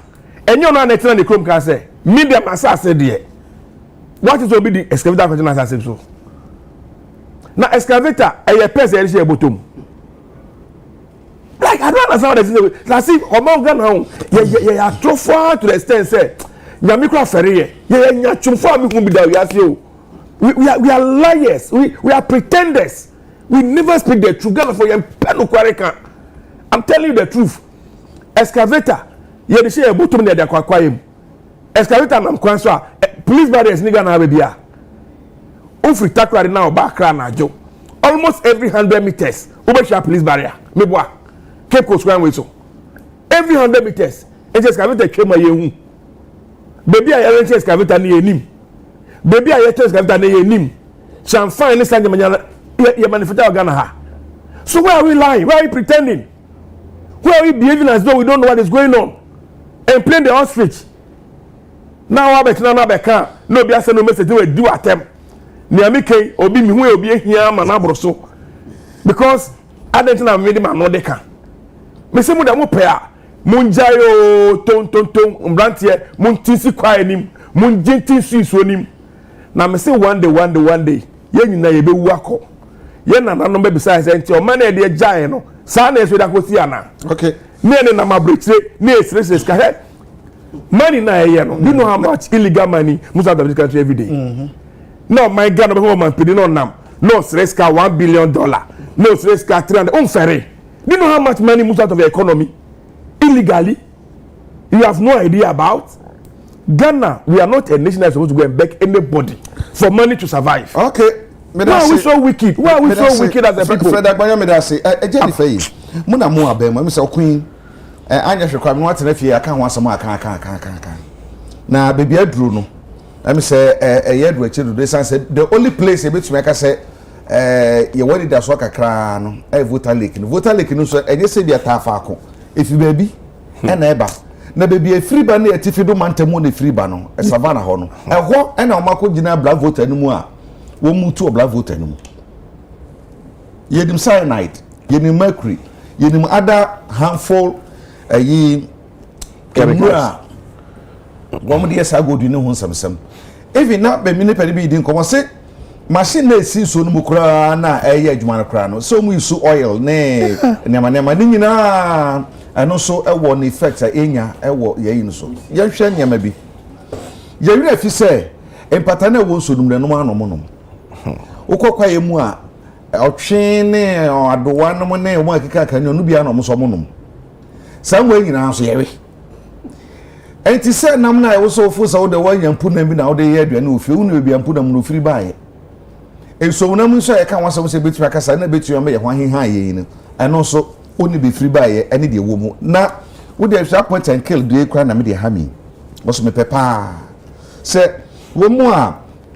S4: enyo na na tena ne krom ka say media masase de what is obi the excavator question asase so na excavator e person e bottom. Like I don't understand what they say. Like see, among Ghana, you are too far to the extent say, "Nyamikwa ferry, you too far me be there." We are liars. We are pretenders. We never speak the truth. Ghana for you, I'm telling you the truth. Excavator, you dey say bottom near the kwakwayem. Excavator nam kwanswa. Police barriers ni Ghana abia. Ofri takwari now back na jo. Almost every 100 meters, ubesha police barrier. Meboa. Cape Coast Square way so. Every 100 meters, and excavator came a yehu. Baby, I arrange excavator near him. Baby, I excavator near him. Shall find this Sunday you manufacture Ghana. So where are we lying? Where are we pretending? Where are we behaving as though we don't know what is going on? And playing the ostrich. Now I bet no be no message we do attempt. Niamike obi mi hu obi ehia ma na abroso. Because I don't know me man no dey kan. Me se mu da mo pe a munjayo ton mbrantie muntisi kwa enim munjenti suiso nim na me se one day ye nyina ye bewu akọ ye na nanom be bisa say enti o man e de jae no sa na eso da kosi ana
S1: okay
S4: ne na mabrekire ne esres ka he money na ye no you know how much illegal money most of the country every day no my God no man pedi no nam no stress ka $1 billion no stress ka 300 unfair. Do you know how much money moves out of the economy illegally? You have no idea about Ghana. We are not a nation that's supposed to go and beg anybody for money to survive. Okay. Why are we so wicked? Why are we so wicked as a people?
S1: Fred Agbanya me da say Jenny Faye. Muna mu abem me say queen anya hwekwa me wat na fie aka ho asem aka na baby aduru no me say yed we chido dey say the only place e bit make say ye wadi da so kakra no voter lake no so enye se bia ta fa ako if baby na eba na baby e free ba na etifi do mantamu na free ba no e savana ho no e ho na o mako gina black voter no mu a wo mutu black voter no mu yedim cyanide yedim mercury yedim other harmful chemicals wo mo de esa go du ne ho nsamsam even na be mini pede bi di nkomo se machine na esi so no mu kura na eye adwuma no kura no so mu isu oil ne nema ni nyina ano so ewo ne effect enya ewo yeyi no so ye hwe nema bi ye wi afi se empata na wo so num ne no anom ukokwa ye mu a otwe ne adowa no ne mo akika kan no bia no mo so mo nom sanwe nyina so yewe enti se nam na wo so fu so de wa nyampu na bi na wo de ye aduane ofi wo na bia mpu na mo ofiri baaye enso na mu so e kan wasam se betu akasa na betu yo me ye ho aheha ye no eno so oni be free baaye ene de wo mu na wo de hwa point and kill de kra na me de ha mi mo so me pepa se wo mu a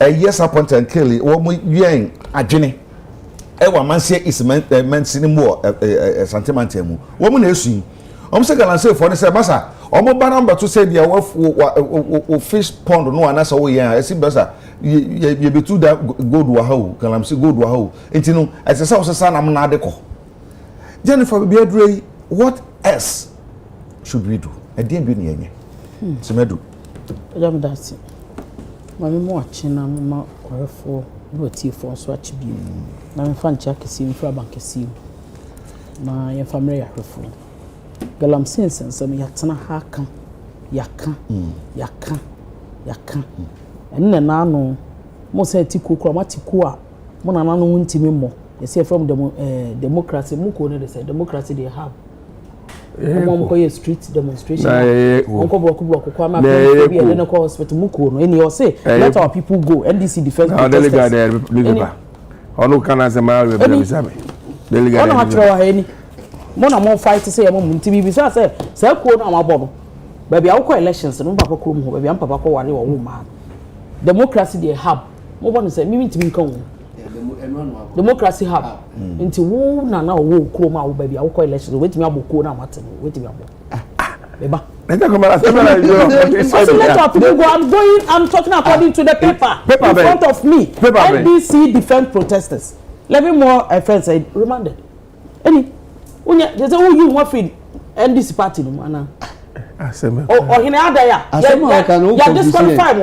S1: yes point and kill wo mu yen adwene e wa manse is mention mo sentiment mu wo mu na esu om se galanse for ne se basa omo ba number to say dia wo fish pond no anasa wo yen esi basa ye betu da gold wa hawo galamse gold wa hawo enti no ese se wo se na na ade ko Jennifer be adrei what else should we do e dey bi ne yenye semedu
S2: jam dasi mami mo achi na mama korefo no ti fo so achi bi na me fan cha kesi mfra bank kesi na ye family ya hwefo galam sensensem ya tena ha kan yaka enne na no mo se ti kokura ma ti ku a mo na no ntimi mo you see from democracy mo ko ne dey say democracy they have mo ko ye street demonstration mo ko block kwa ma be e no ko hospital mo ko no any you say let our people go NDC defense
S4: delegate onu kana se ma we be sabe delegate
S2: onu atro ha ni mo na mo fight say mo ntimi bi say ko na ma bono ba bia wo ko elections no papa ko mo ba bia papa ko ware wo ma democracy they have mo bono say mi ntimi kan wo democracy hub nti wo na wo kro ma wo ba bia wo ko elections wetimi aboko na mate wetimi abo beba I'm talking according to the paper in front of me. NDC defense protesters. 11 more friends said remanded. Any, there's a who you want feed NDC party, no man. Oh, in other ya disqualified.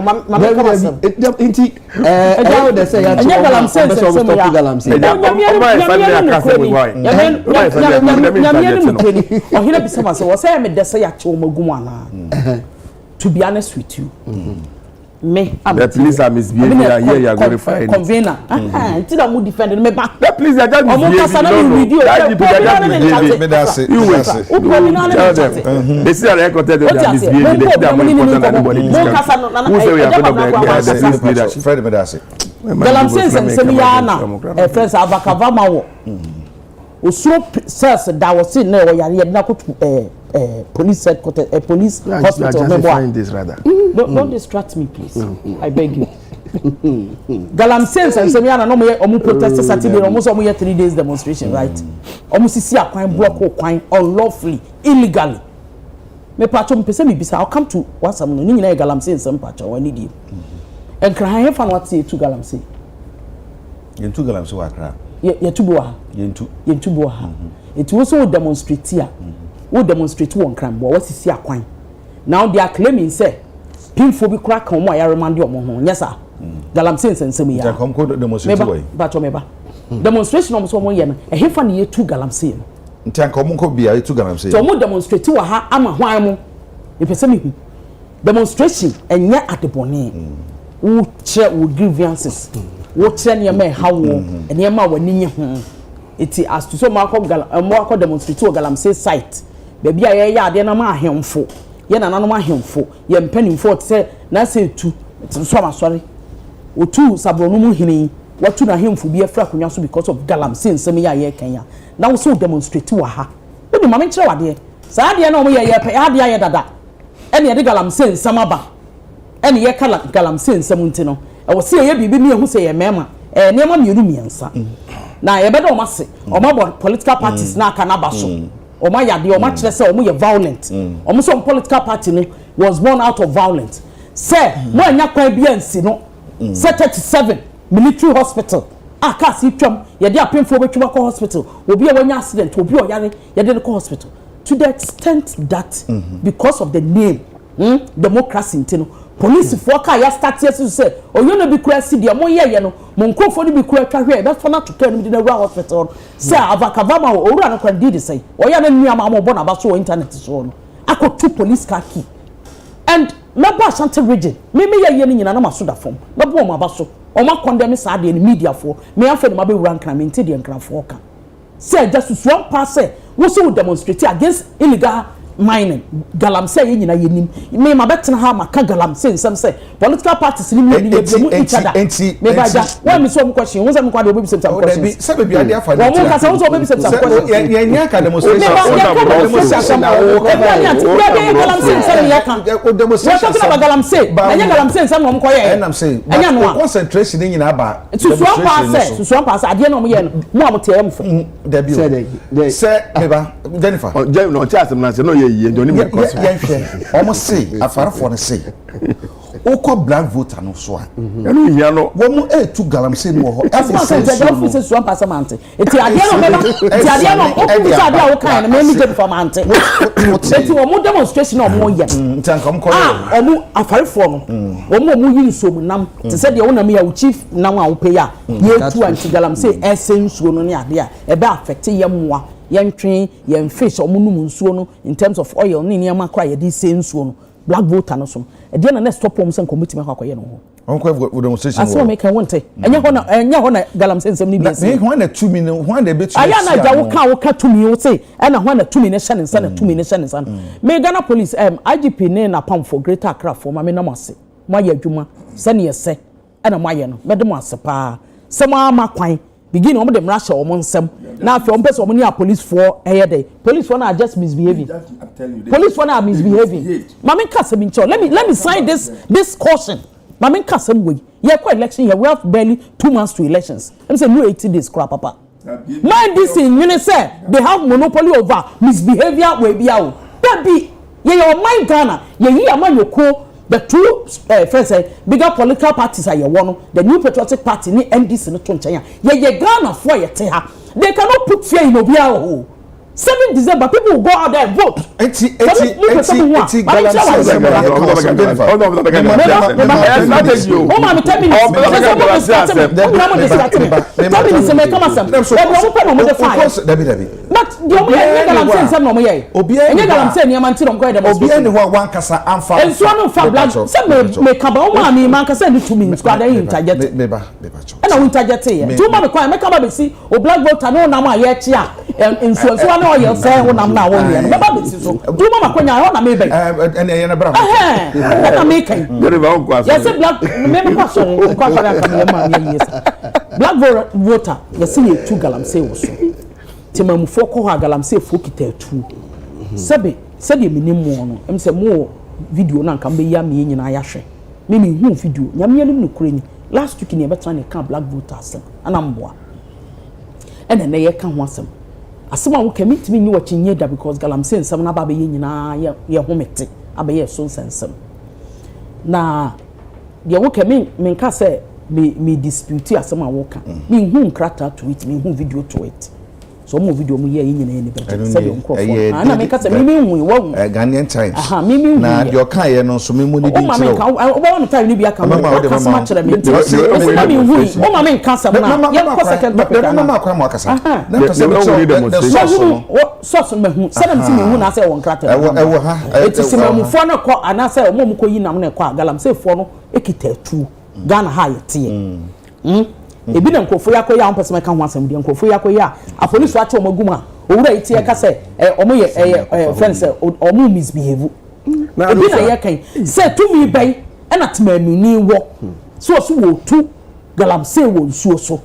S2: To be honest with you, me,
S4: the police are misbehaving here. You are glorified.
S2: Convener, until I'm defending me back.
S4: The police are just misbehaving. They see a record that they are misbehaving. They are more important than anybody. Who say we are going to be leadership?
S1: Fred Medasi.
S2: Galam says some yana friends Avakava Mawo. Oso says that was in there. We are not police headquarters, police hospital.
S4: This rather.
S2: Don't distract me, please. I beg you. Galam says and some yana no more omu protest Saturday. Almost omu 3 days demonstration, right? Almost see a crime block or crime unlawfully, illegally. Me patcho me pese me bisa. I'll come to what's am no ni na Galam says some patcho. I need you. And cry here fan what say to Galam say.
S1: Yentu Galam say what cry?
S2: Yetubuha. Yentubuha. It was so demonstrate here. We demonstrate one crime. What is see a crime? Now they are claiming say people be crack on my remand your mon. Yes sir. Galam sense and some ya.
S1: Come code demonstration.
S2: But meba. Demonstration on some yen. A he fan ye 2 Galam say.
S1: Ntan come ko bia ye 2 Galam say.
S2: So mo demonstrate wa ha ama hwan mo. E pese me hu. Demonstration enya at the bone. Wo che wo grievances. Wo che ne ma ha wo. Ne ma wani nye ho. Iti as to so ma ko demonstrate wo Galam say site. Baby aye ya ade na ma ahemfo. Ye na nanom ahemfo. Ye mpanimfo te say na say tu. So ma sorry. O tu sabrono mu hini. Watu na ahemfo bi afra konwa so because of Galam say nsem ya ye Kenya. Na wo so demonstrate wa ha. Wo ma me kire wade. Sa ade na o ye pe ade aye dada. Ene ye de Galam say nsem aba. ene ye kala galamsey nsam nti no e wo se ye bibi mi ehu se ye mema nema mienu miensa na ye beda o mase o ma political parties na aka na baso o ma yade o ma kire se o mo ye violent o mo so political party no was born out of violence say mo anya kwan bia nsi no 37 military hospital aka si twam ye de apemfo betwuma ko hospital obi e wanya accident obi o yare ye de ko hospital to the extent that because of the name democracy intino police for ka ya start yes say oyo no bi kura si de mo ye no mo nkofo no bi kura twahwe be fona to turn mi de na hospital say avakavama owura no kwan did say oya na nua ma mo bo na ba so internet so no akotu police car key and mebo Ashanti region me ye ni nyina na maso da fom mebo mo aba so o ma condemn sa de ni media for me afa no ma be wura nkran me nti de nkran for ka say just one pass we so demonstrate against illegal mining galamsey ye nyina yenim me ma betena ha maka galamsey nsem say political parties ni me mu each other me ba ja when me so mo question won say me kwade obi bisem sam question
S1: say be bia dia fa
S2: won mo ka say won so obi bisem sam question
S1: ye nya ka demonstration
S2: na galamsey nsem ye kan o demonstration we talk galamsey anya galamsey nsem mo ko ye
S1: enam say concentration ni nyina ba
S2: susuan pass ade na mo ye no mo amote am fo
S1: da bi say me ba Jennifer
S4: no chance na say no ye do ni me ko so
S1: almost say afarafo no say oko black voter no so a
S4: enu hia no
S1: wo mu e2 galamsey no ho
S2: every say suan pass amante eti ade no me ba eti ade no o pu say ade a wo kan no me mi dey for amante eti wo mu demonstration no mo ye
S1: ntankam ko
S2: o mu afarafo no o mu yi nsom nam te say de wo na me ya wo chief nam a wo pe ya ye tu anti galamsey esensuo no ne ade a e be affect ye moa yentwen yen fish omunum nsuo no in terms of oil ni niam akwa ye di se nsuo no black voter no so e dey na stop om sen committee me akwa ye no ho
S1: onko demonstration
S2: aso me kan wonte enya ho na galamsey nsem ni bi
S1: se ho na tumi no ho na betu
S2: aya na ja wo ka tumi wo say e na ho na tumi ne hye nsa na tumi ne hye nsa me Ghana police IGP ne na pam for greater Accra for ma me na mase ma ya adwuma se ne ye se e na ma ye no me de mo ase pa se ma kwan begin on the rush or monsem. Now, if you person money police for a day, police one are just misbehaving. Police one are misbehaving. Mamin Kasem in let me sign this caution. Mamin Kasem way. Yeah, quite election here. We have barely 2 months to elections. I'm saying no 80 days crap papa. Mind this in say they have monopoly over misbehavior will be out. That be yeah, your mind Ghana, yeah, man you call the two first bigger political parties are your one, the New Patriotic Party ni MDC no tonchanya. Ye Ghana for ye te ha. They cannot put fear in Obiaho. 7 December, people will go out there and vote. Oil say won am na won ye no baba be so do mama kwanya ho na me be
S1: na bra
S2: na me kan yes black me kwaso am ma me yes black voter yes ye 2 galamsey wo so timamufo ko ho galamsey fo kita 2 sebe minim mo no em se mo video na nka be ya me nyina ya hwe me hu video nyame alim no kurani last week ni e betra na kan black voters ana mboa ene na ye kan ho asem asema wo kemit mi nyi wo chinye da because galamsey nsem na ba be nyina ye homete abaye so nsensem na de wo kemi me nka se me dispute asema wo ka me hu nkrata to it me hu video to it so mo video mu ye nyina ye ne be se de nkofo na me nka se me hu wo
S1: Ghanaian Times
S2: aha me hu
S1: na de o kan ye no so me mu ni di nchiro
S2: o ba won time ni bia ka mo ka sama kire me nti me hu o ma me nka se na ye ko second topic
S1: na ma kwa mo akasa
S4: na to se
S2: so me hu se na me hu na se wo nkrata
S1: ewo ha
S2: eti se me mu fo na ko ana se o mo ko yi nam na ko galamsey fo no ekita 2 Ghana ha yete ebi na nkofo yakoya on person ka ho asem de nkofo yakoya a police wa che o maguma owura iti e ka se omo ye friends omo misbehave na ebi na ye kan se to mi bai na temanu ni wo so wo 2 galamsey wo nsuo so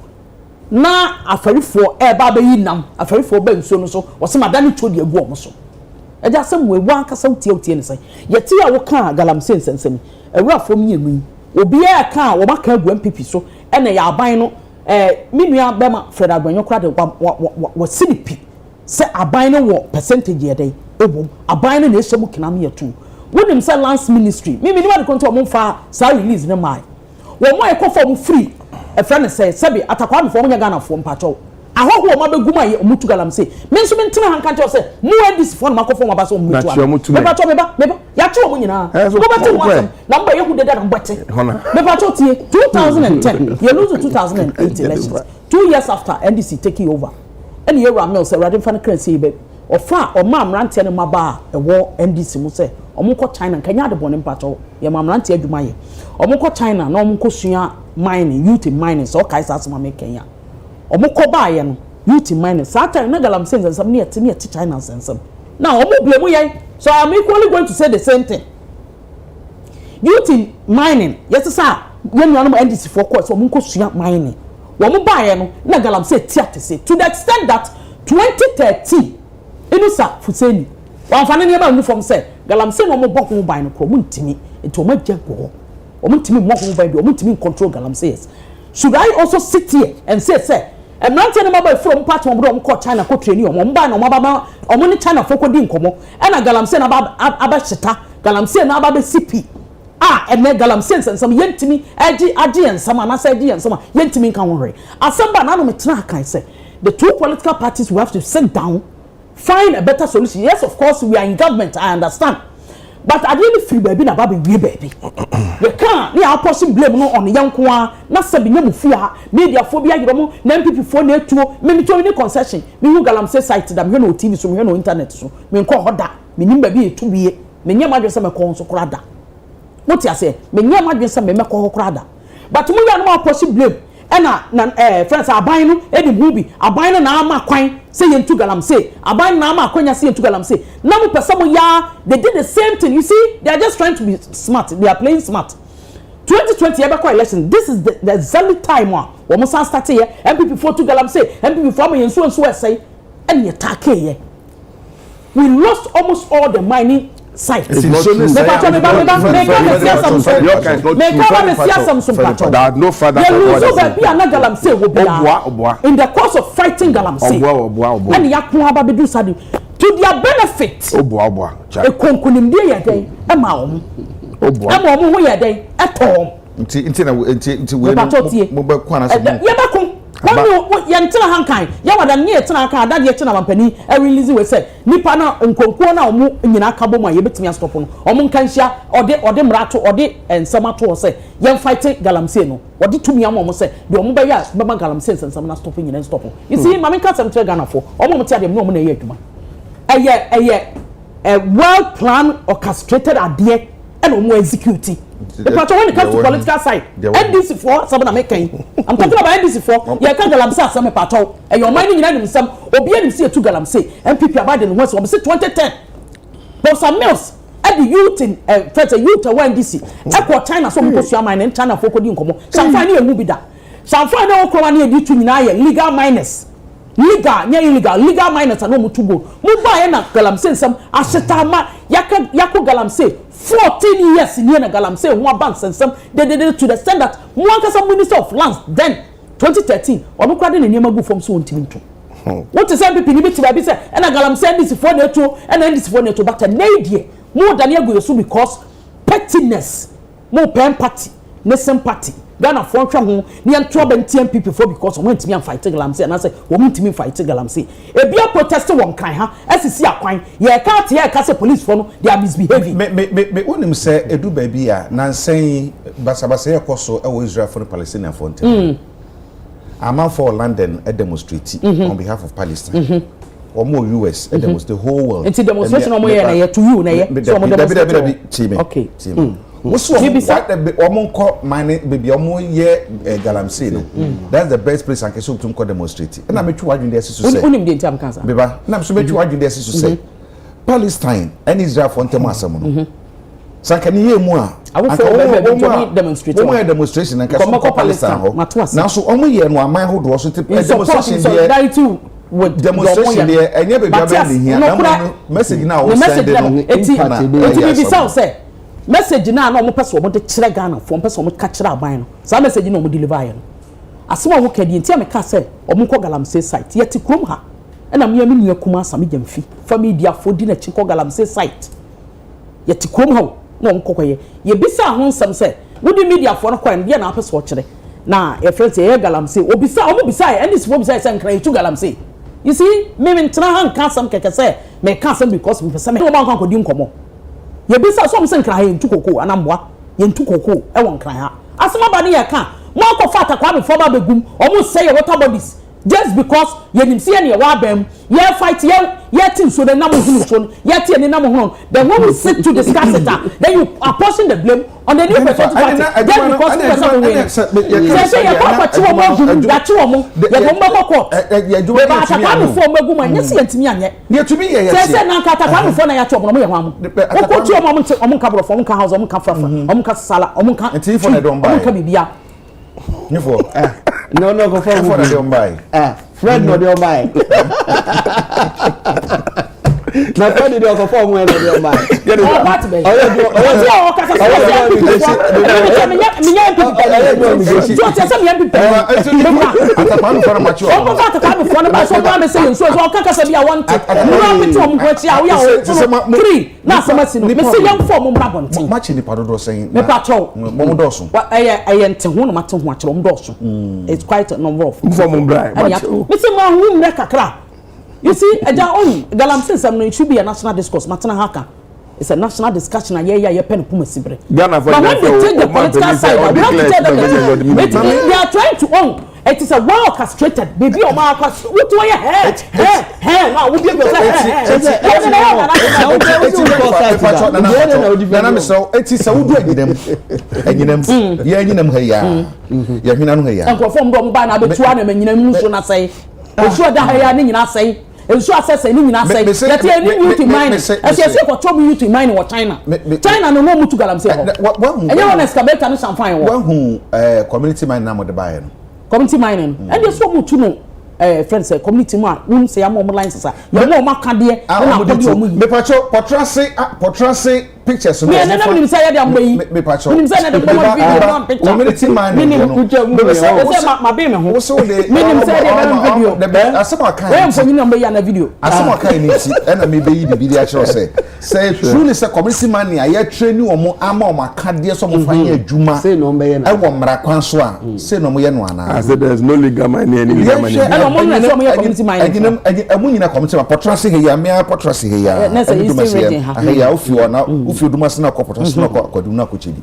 S2: na afarifo ba yi nam afarifo ba nsuo no so wo se madani chodi agu omo so eja asem we wan kasa utie ne say yete a wo kan galamsey nsensem ewura fom yenu obi a kan wo maka agu MPP so ene ya aban no minua bema Fred Agbanyo kra de wo sinipi se aban no wo percentage ye dey ebom aban no na ehemu kinam yetu wonim se lance ministry me ni wade konto mo fa sa release ne mai wo mo e kofo free e friend say sebi atakwa me fo mo nya Ghana fo mpacho ahoho ma beguma ye omutu galamsey me nso me ntina hanka cho say mu edis fo na makofo ma ba so omutu me ba cho me ba ya cho mo nyina go ba to mo na mba ye hu de da na mbete me ba cho tie 2010 ye lose 2008 elections 2 years after NDC taking over and ye ra mel say radin fan currency be ofa o ma amrante ne maba ewo NDC mu say omukọ China kanya de bone mpacho ye ma amrante adwuma ye omukọ China na omukọ sua mining youth mining so kai sa asoma me Kenya omukọ ba ye no youth mining sa time na galamsey nsensam ne yete China nsensam now omu blame ye so I am equally going to say the same thing youth mining yes sir when you know NDC for course omukọ sua mining wo mu ba ye no na galamsey tiate say to the extent that 2013 inusa Fuseni wan fa ne ne ba uniform say galamsey no mo boko ban no ko mu ntimi enti o ma jago o mu ntimi mo ko ban bi o mu ntimi control galamsey yes should I also sit here and say and not tell about from part of them called China co train you mba no mababa o mo ni China foko di nkomo e na galamsey na aba cheta galamsey na aba be CP and me galamsey nsem yentimi agi ensam na say agi ensam yentimi kan wonre asamba na no metena kan say the two political parties will have to sit down find a better solution. Yes, of course we are in government, I understand, but I really feel baby na baby we baby you can't ni apportion blame no on young kwa na sabi nyemu fia media phobia yiromo na MPP fo na etuo me to ni concession me hu galamsey site da me no TV so me no internet so me nko hoda me nim baby etu biye me nyem adwese me kon so krada moti ase me nyem adwese me ko krada but mu ya no apportion blame na friends aban no edi bubi aban no na ama kwan say yentu galamsey aban na ama kwanya say yentu galamsey na mu pesa mo ya they did the same thing you see they are just trying to be smart they are playing smart 2020 ebe election this is the exact time wo mo start here MPP for to galamsey MPP for mo yensu enso say and attack here we lost almost all the mining sites. There are no further in the course of fighting galamsey and yakuaba bedu sadi to their benefit e konkunimde ye den e ma omu ho ye den e tom
S1: nti we mo be kwana so
S2: ye be kun wonu yentina hankan ya wada ne yetina aka adade yetina mampani e release we say nipa na nkonkuo na omu nyina aka bomu ye betimi stop no omu nkanhia ode mrato ode ensama to say ye fight galamsey no ode tumi am omu say de omu be ya baba galamsey ensama na stop nyina stop you see mama nka sem tre Ghana for omu ti ade no omu na ye adwuma eye well planned orchestrated ade and omu execute. But when it comes to political side, NDC for some American. I'm talking about NDC for you can't galamsey some pato. And your mining in some obian see to galamsey MPP about in once 2010. But some mills at the youth in youth NDC. Echo China so because you are mining China for coding come. Some find you will be that. Some find out come near you to legal miners. Legal miners are no mutubo. Muba na galamsey some ashetama yako galamsey 14 years in Yena galamsey one bank and some they to the extent that Mwankasa Minister of Lands then 2013 onu kwade ne niema gu form so ntimi nto what is MPP ni beti ba bi say na galamsey this for na to na this for na to but na die more than you so because pettiness more pen party ne sympathy Ghana for hwa ho ne ento ba nti MPP for because won ntimi am fight galamsey na say won ntimi fight galamsey e bia protest won kan ha asisi akwan ye ka te ye ka say police for no they are misbehaving
S1: me onim say edu ba bia na nsan basabasa ye koso e wo Israel for Palestinian for ntem ama for London a demonstrate on behalf of Palestine or more US a demonstrate the whole world
S2: it's a demonstration no more na to you na ye so mo demonstrate
S1: okay Musu omo mine baby omo ye galamsey no that's the best place I can so to demonstrate and I metwi wadwun dey so say
S2: unim dey ntam kansa
S1: beba na so metwi wadwun dey so say Palestine and Israel for ntem asem no sankani ye mu a demonstration and ka so Palestine ho now so omo ye no aman ho do so demonstration dey
S2: with
S1: demonstration there enye be bia be here na message na o send no
S2: eti bi say say message na no mo pese mo de kire Ghana fo mo pese mo ka kire aban no sa message na mo deliver ye no asema wo kadi enti me ka say o mo ko galamsey site yeti krom ha na me me nua kuma asame jamfi family fo di na chi ko galamsey site yeti krom ha na o mo kokoye ye bisa ho nsam say wo di media fo no kwa ndie na apese o kire na e friend say galamsey obisa o mo bisa e ndi sifo bisa say nkran tu galamsey. You see, me ntra han ka sam keke say me ka sam because me pese me no ban kwa di nkomo ye bisa so mo se nkran ha ntu kokoo anamboa ye ntu kokoo e won nkran ha asema ba ne ye ka mo akofo atakwa be for ba begum o mo say your water bodies just because ye nim see ne wa bam ye fight ye tin so the namu hunu so ye tie ne namu hunu then when we sit to discuss it then you are pushing the blame on the new person to party just because the person win say ye papa chi wo mo gum da chi wo mo ye go mo court ye ba atakwa be for magum anya se yantimi anye
S1: ye tumi ye
S2: say na atakwa be for na ya chi wo mo ye hwamu o ko chi wo mo ka bro for mo ka house mo ka frafa mo ka sala mo ka
S1: enti for na don buy
S2: mo ka bibia
S1: ni for
S3: no go for
S1: na don buy
S3: Fred no dey buy. Na Fred dey go for mo dey buy.
S2: Oh what be? Oh ka sa so say me be
S1: atakwa for macho
S2: o fa atakwa for na ba so ba me say so ka sa bia want no me to mo ko chi a we a 3 na sama si no me say yam for mo bra bontin
S1: match ni padodo saying
S2: me patrol
S1: mo do so
S2: aye nte ho no mate ho a kire mo do so it's quite a number of
S4: for mo bra
S2: me say ma hu mre kakra. You see, galamsey sam no it should be a national discourse. Matana haka. It's a national discussion and ye pen puma sibre.
S4: Ghana for
S2: but when they take the political side, we have to tell them they are trying to own. It is a well orchestrated. Baby, or my what do you hey, now would you
S1: so it is a wood them here. Yahinan here.
S2: And perform don't buy na be 200 and you know na say. Sure that here ni na say. Ensure access any na say that any you to mine as you say for trouble you to mine or China no more to galamsey and you want excavator no champagne
S1: who community mine na mo de buy no
S2: community mining and you so much no friends say community man won say am lines say you know ma ka de na ko de
S1: me portrait pictures
S2: me na me say ya am yi
S1: me pacho
S2: me say na de video
S1: community mining
S2: me say ma be me ho
S1: so de
S2: me say de video
S1: asema kan
S2: we am for you na na video
S1: asema kan ni ti na me be yi bibi a kire say truly say community mining aye train omo ama omo ka de so mo fanya adwuma
S3: say no be na
S1: e wo mra kwan so a say no mo ye no ana
S4: I said there's no legal mining any legal mining
S2: community mining
S1: amunyina community ma portrasi he ya me portrasi he ya
S2: na say is reading ha
S1: he ya ofi ona ofi oduma se na ko portrasi na ko adum na ko chedi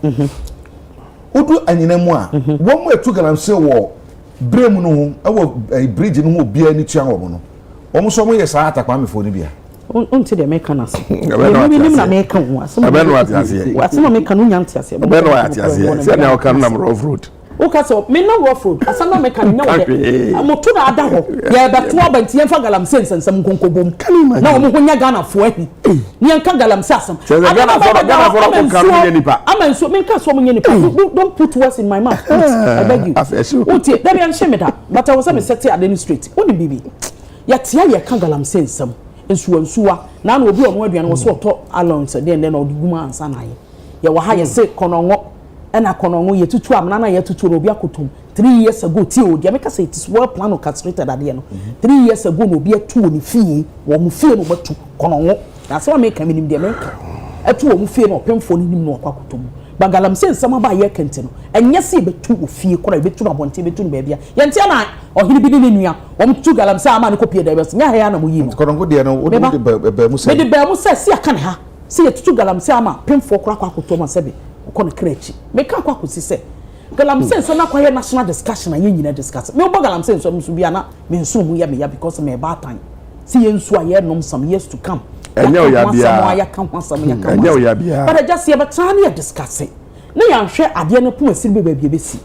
S1: odu anyina mu a wo mo etu galamsey wo brem no ho e wo bridge no ho bia ni tuan wo no wo mo so mo ye sa atakwa me fo ni bia
S2: unti de meka na se me nim na meka ho asema
S4: abe no atiase
S2: asema meka no nyante ase
S4: abe no atiase se na o kan na rough road
S2: o ka so me no rough road asema meka no de amoto na ada ho ye beto abanti ye fa galamsey nsensam konkobom na o mo honya Ghana fo ahi ni enka galamsey asem
S4: Ghana for ko kan no nipa
S2: amen so me ka so mo nipa don't put words in my mouth I beg you uti there be an shemeda but I was say me set at any street oni bibi ya tia ye ka galamsey nsem nsuwa na na obi omo aduane wo so to allowance then odi guma ansa na ye wa ha ye se konongo ena konongo ye tutu amna na ye tutu obi akotom 3 years ago ti o dia make say it is well planned orchestrated ade no 3 years ago no obi atu oni fie wo mu fie no batu konongo na so make minim dia make atu wo mu fie no pemfo ni nim no akotom bagalamsey nsama ba ye kente no enye se betu ofie kora betu na bonte betu no ba bia ye ntia na ohiri bi ni nua wo mtu galamsey ama ne kopie da bes nya ha ya na mo yi no
S1: konongo de no wo be mu se
S2: me de be mu se si aka ne ha se ye tutu galamsey ama pemfo kora akotom asebe ko ne krechi me ka kwa kosi se galamsey nsama kwa ye national discussion aye nyina discuss me obo galamsey nsama nso bia na me nso hu ya me ya because me ba tan se ye nso aye nom some years to come
S4: enyo ya bia
S2: ya kan kwasam ya kan
S4: enyo ya bia
S2: but just ye betan ya discuss na ya hwe ade ne puma siri be besi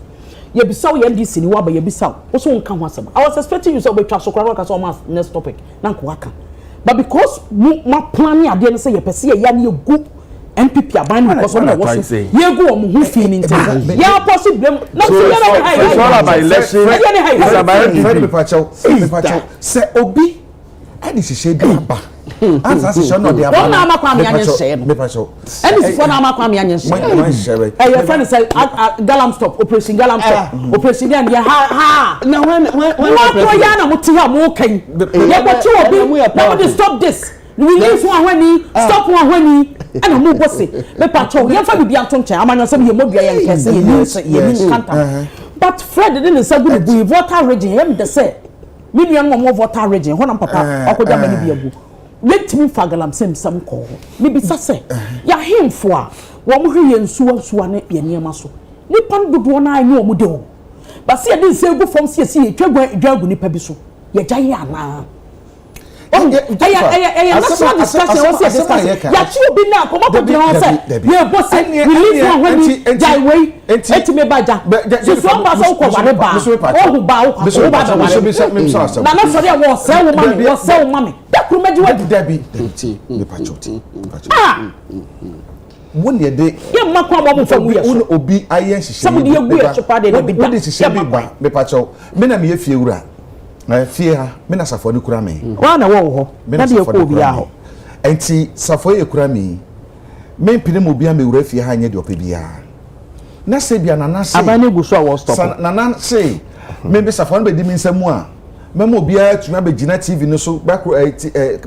S2: ye bisaw ye ndisi ni wa ba ye bisaw wo so nka ho asem I was expecting you so be twa so kra ka so ma next topic na nko aka but because ma plan ade ne say ye pese ye ya ne egu MPP aban because on the was ye go om hu fi ni nten ya possible na so
S4: it's all about election it's about
S1: MPP say obi ani hihye bi aba ansa se no dey aba
S2: won na amakwa me anye hye no any sifo na amakwa me anye hye your friend say galam stop operation operation and ha
S3: na when
S2: to ya na muti ha mo kan ye go ti obi na stop this release one when stop one when and mo bosse me patrol ye fa bibia nto nchen amanyo se ye modua ye nkese ye ni kanta but Fred didn't say good bu voter region ye me de say million mo voter region ho na papa akoja mani bi agu let me fagalam sem ko me bi sase ya himfo a wo mo hwe ye nsuwa na ye niema so nipa dodo na anyi o mo de o ba se ye din se gu fom se ye twagwa nipa bi so ye gyaye ana national discussion was here discussing ya chi obi na ko mo bi ho say ye bo say release one when jai way enti me baja so ba so ko bare ba o hu ba o ba na na so dey wo say wo mami da kru meji wa
S1: dabi me pachoti won ye de
S2: ye makwa mo mo famu ye so
S1: obi ayen hihye
S2: some dey egu ye chopa dey bi da
S1: ye ba me pacho me na me ye fie wura na fie ha me na safo ni kura me
S2: wa na wo ho na dey ko obi a ho
S1: enti safo ye kura me mpine mo bia me wura fie ha nye de opebia na se bia na se
S2: abane gu so a wo stop
S1: na se me be safo no be di mi nsamu a me mo bia tuma be gina TV no so ba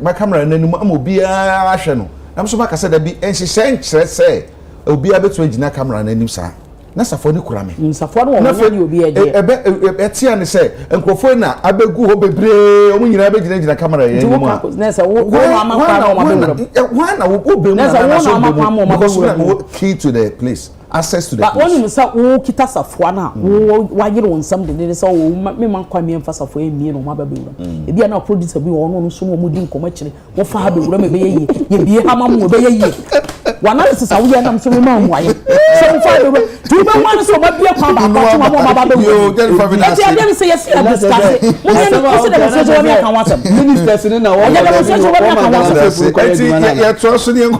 S1: ma camera na nimu am obia ahwe no am so maka se da bi enhihye nkyere se obia betu gina camera na nim sa na safo ni kura me
S2: safo no wo ni obi eje
S1: etia ne se enkrofo na abegu ho bebre omu nyina be gina camera ya nimu a
S2: na se wo amakwa mo
S1: na wo be mu na so because na key to the place access to the
S2: but when you say wo kita safo na wo yire won sam de ne say wo me man kwa me emfa safo emie no ma ba bewura e bia na producer bi wo no so mo di nkoma kire wo fa ha bewura me be ye ye bie ha ma mo be ye ye wana sisa wo ye nam so me ma mo aye so mo fa bewura tu be wan so ba bia kwa ba ko ma mo ba bewura
S1: yo tell for me that
S2: say dem say yes ya discuss mo ne ko se dem so wo me kan wasam
S3: ministers ni na wo
S2: ya dem so wo me kan wasam
S1: ya trust ni en
S2: so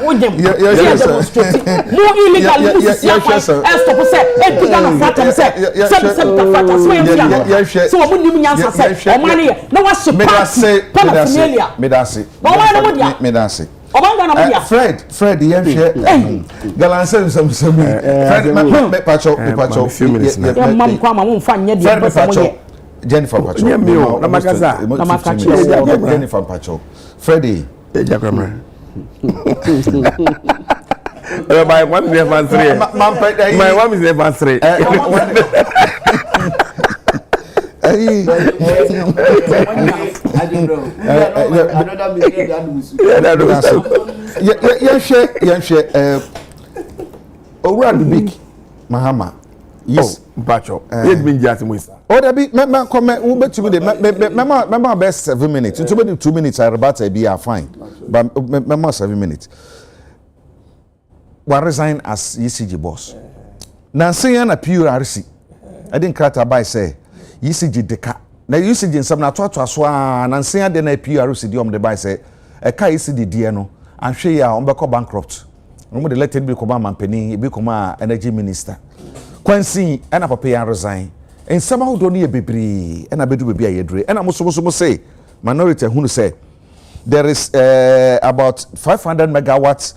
S2: wo dem ya demonstrate mo illegal this is stop say e piga na fata say some fata so e so mo nim nyansa say o mane na wa she pass pana familia
S1: me da se me da se
S2: o man na mo dia
S1: Fred ye hwe galanse some Fred me pacho
S2: ya mam kwa ma mo mfa nya dia ba mo ye
S1: Jennifer pacho
S4: na makaza
S1: Jennifer pacho Freddy
S4: ejakramra my one is never three. My one is never three.
S1: Big Mahama. Yes,
S4: Bacho. Yes, been just with.
S1: Oh, there be me comment. Who bet you me best 7 minutes. It's about 2 minutes. I about to be fine, but me 7 minutes. Wa resign as ECG boss. Nancy na PURC. I didn't crack by say ECG deka. Na ECG nsam na to so Nancy de na PURC di om de by say e ka ECG die no anhwe ya on be ko bankrupt. No mo de let be ko ba mampani be ko ma energy minister. Kwansi na papa ya resign. Nsam ahodo no ye bebre na bedu bebi ayedre. Na mo so say minority hunu say there is about 500 megawatts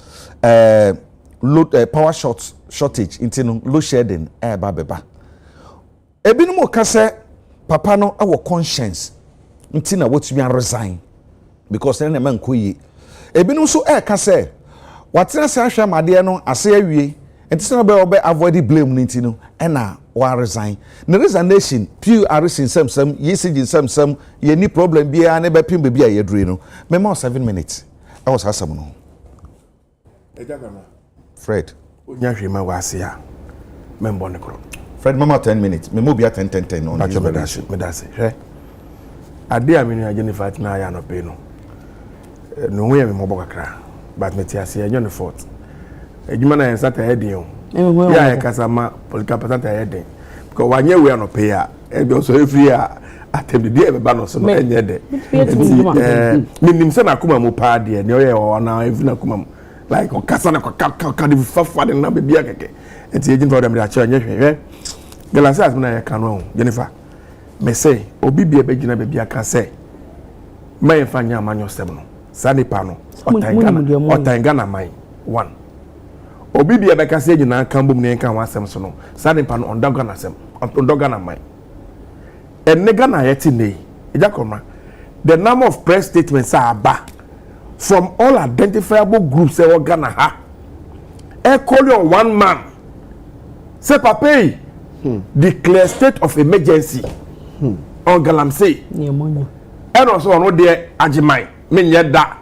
S1: load power shortage into load shedding baba ebinu mo ka say papa no our conscience nti na wotumi resign because na man koyi ebinu so ka say watena say ahwa made no ase awie nti say na be avoid blame nti no na wa resign na resignation PURC sem ECG sem ye ni problem bia na be pim bia ye dure no me ma 7 minutes I was asam no Fred.
S4: Onyahwema wasia. Membo ne kro.
S1: Fred mama 10 minutes. Me mo bia 10 on.
S4: Medase. Hwe. Ade a menu agene Fatima ya no pe no. No we me mobo kakra. But me tiase enyo ne fort. Ejuma na ensa ta heading o. Ya e kasama political percent heading. Because wanye we no pe ya. E be so every a atem de e be ba no so no enye de. Me nim se na kuma mo pa de ne o ye o na every na kuma mo. like okasa na ka de fafa de na be bia keke enti agent for dem dey acha nyehwe galasas na ya kanu Jennifer me say obi bia be gina be bia ka say may fanya amanyo stem no sani pa no otanga na mai one obi bia be ka say gina kan bom ne kan wasem so no sani pa no ondaga na sem ondaga na mai enega na yeti nei ejakoma the number of press statements are back from all identifiable groups say Ghana ha e call on one man say papa declare state of emergency on Galamsey and also on there Ajimai men yeda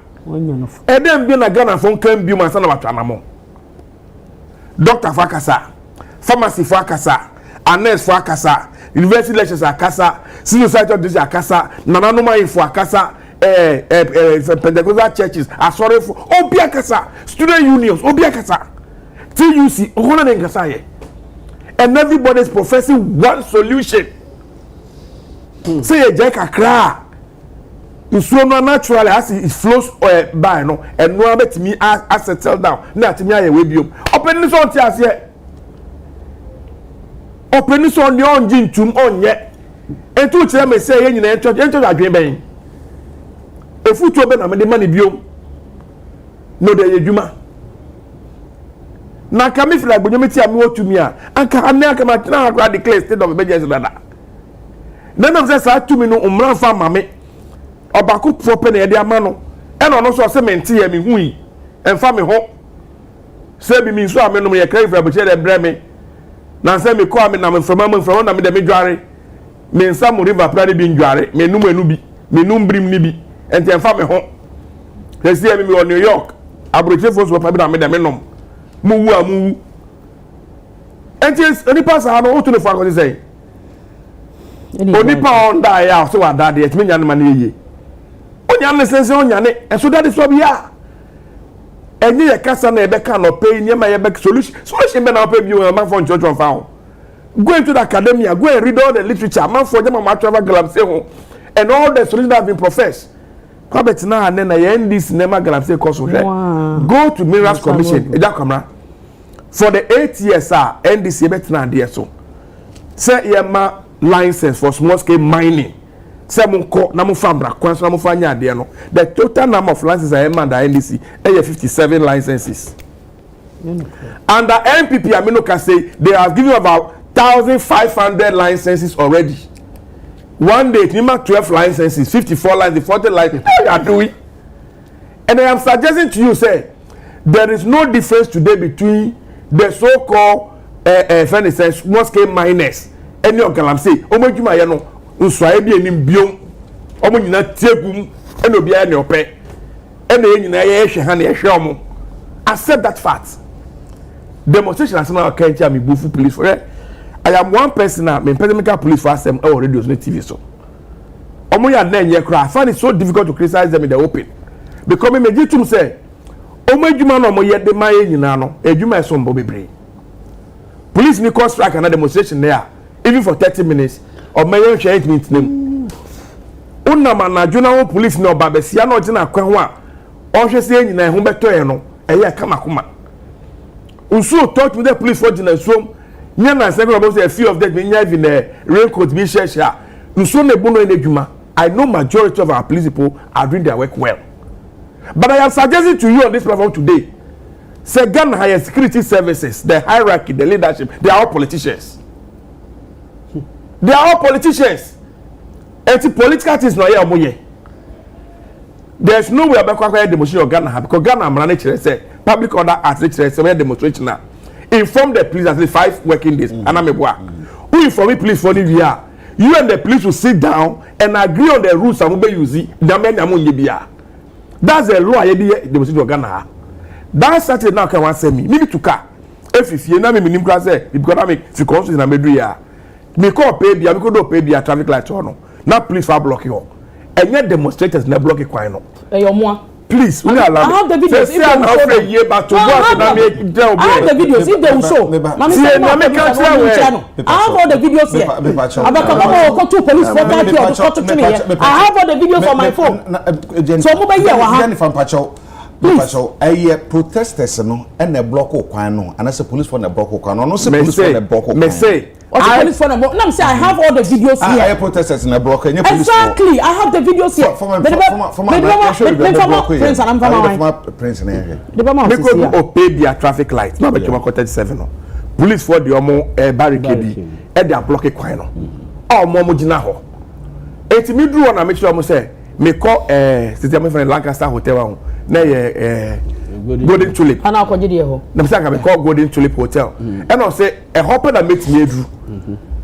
S4: e dem bi na Ghana fon kan bi man sana watwanamo doctor fakasa pharmacy fakasa nurse fakasa university lecturers akasa civil society of this akasa nananoma info akasa Pentecostal churches sorry for obi akasa student unions obi akasa TUC ohona den kasa ye and everybody is professing one solution say e je kakra isuo no naturally as it flows by no and no betimi as settle down na atimi aye we biom open so ti ase open so ne onji ntum onye etu kire me say ye nyina ento adwen ben efutu obe na me de mani biom no de yedwuma na kami flag bonyo meti ami otumi a anka ane aka ma tena akwa declare state of emergency dada na nam say sa tumi no umran fa mame obako proper na ye de ama no e no no so se menti ye me hui emfa me ho se bi mi so ame no ye krai fra bo chere bre me na say me ko ame na me from na me de me dware me nsa mo river pra de bi ndware me num anu bi me num brim ni bi enti emfa me ho se see me on New York abroche fo so pa bi na me de me nom muwu amu enti oni pass ha no otu ne fa ko say oni pa on da ya so wa da de etime nyan ma na yeye onya ne sense onya ne eso da de so bia enye ye kasa na ebe ka no pay nyema ye be solution be na pay bi o man for church of found go into the academia go and read all the literature man for them ma travel Galamsey ho and all the solutions that have been professed kwabet na na ye ndi cinema Galamsey course go to Mirrors Commission ejakamra for the 8 years NDC betina there so say ye ma license for small scale mining say mon ko na mo fambra kwan so na mo fanya ade no the total number of licenses I am under NDC is 57 licenses under NPP Amino can say they have given about 1,500 licenses already. One day, Nima 12 licenses, 54 licenses, 40 licenses. How you are doing? And I am suggesting to you, say, there is no difference today between the so-called small scale miners and your Galamsey. Omo juma ya no, uswaye bi enim biom. Omo nyina tiegum, and obi ya ne ope. And the nyina ya ehwe ha na ehwe omo. Accept that fact. Demonstration as now can tell me bufu police for it. I am one person now, me Pemeka police for them or radios no TV so. Omo ya na nye kra. I find it so difficult to criticize them in the open. Because me give to say, omo ejuma no mo ye de maye nyina no, ejuma e so mbo bebre. Police ni cause strike and demonstration there even for 30 minutes or maye hwe 8 minutes nem. Una manaju na police no ba besia no gina kwan ho a ohwe se nyina e ho beto ye no, eye kama kuma. Unso talk to the police for gina so nya na second about say a few of them nya even raincoat bi share unso na ebu no enedwuma. I know majority of our police people are doing their work well, but I am suggesting to you on this platform today, say Ghana higher security services, the hierarchy, the leadership, they are all politicians. They are all politicians. And the political things no here omoye. There's no way about demonstration of Ghana because Ghana manage say public order at say demonstration now. Inform the police at least 5 working days. Who inform the police for the year? You and the police will sit down and agree on the rules and will use it. That's the law I did demonstration of Ghana. That's certain now can one say me. Maybe to car. If you know me class because I make the constitution and me ya. Me call pay me go pay be a traffic light on. Now police will block you. And yet demonstrators never block it quite no. Please, we allow. I have the videos. If they will show them. I have the videos. If they will show. I have all the videos here. I have all the videos on my phone. So,
S2: Please.
S1: So protesters no and the block kwan no and as a police for the block kwan no say police for the block kwan.
S2: Me say police for the block. No, say I have all the videos here.
S1: I protesters in the block and police.
S2: Exactly. I have the videos here.
S1: From
S2: Prince and I'm
S1: from Prince in here.
S4: Because obey their traffic lights. No be come 37 no. Police for the omo barricade e dey block kwan no. Oh mo gina ho. Enti me duru na make sure mo say me call system for Lancaster Hotel one. Na Golden Tulip.
S2: Ana ko gide ho.
S4: Na me say ka me call Golden Tulip Hotel. And I say a hopper that makes me edru.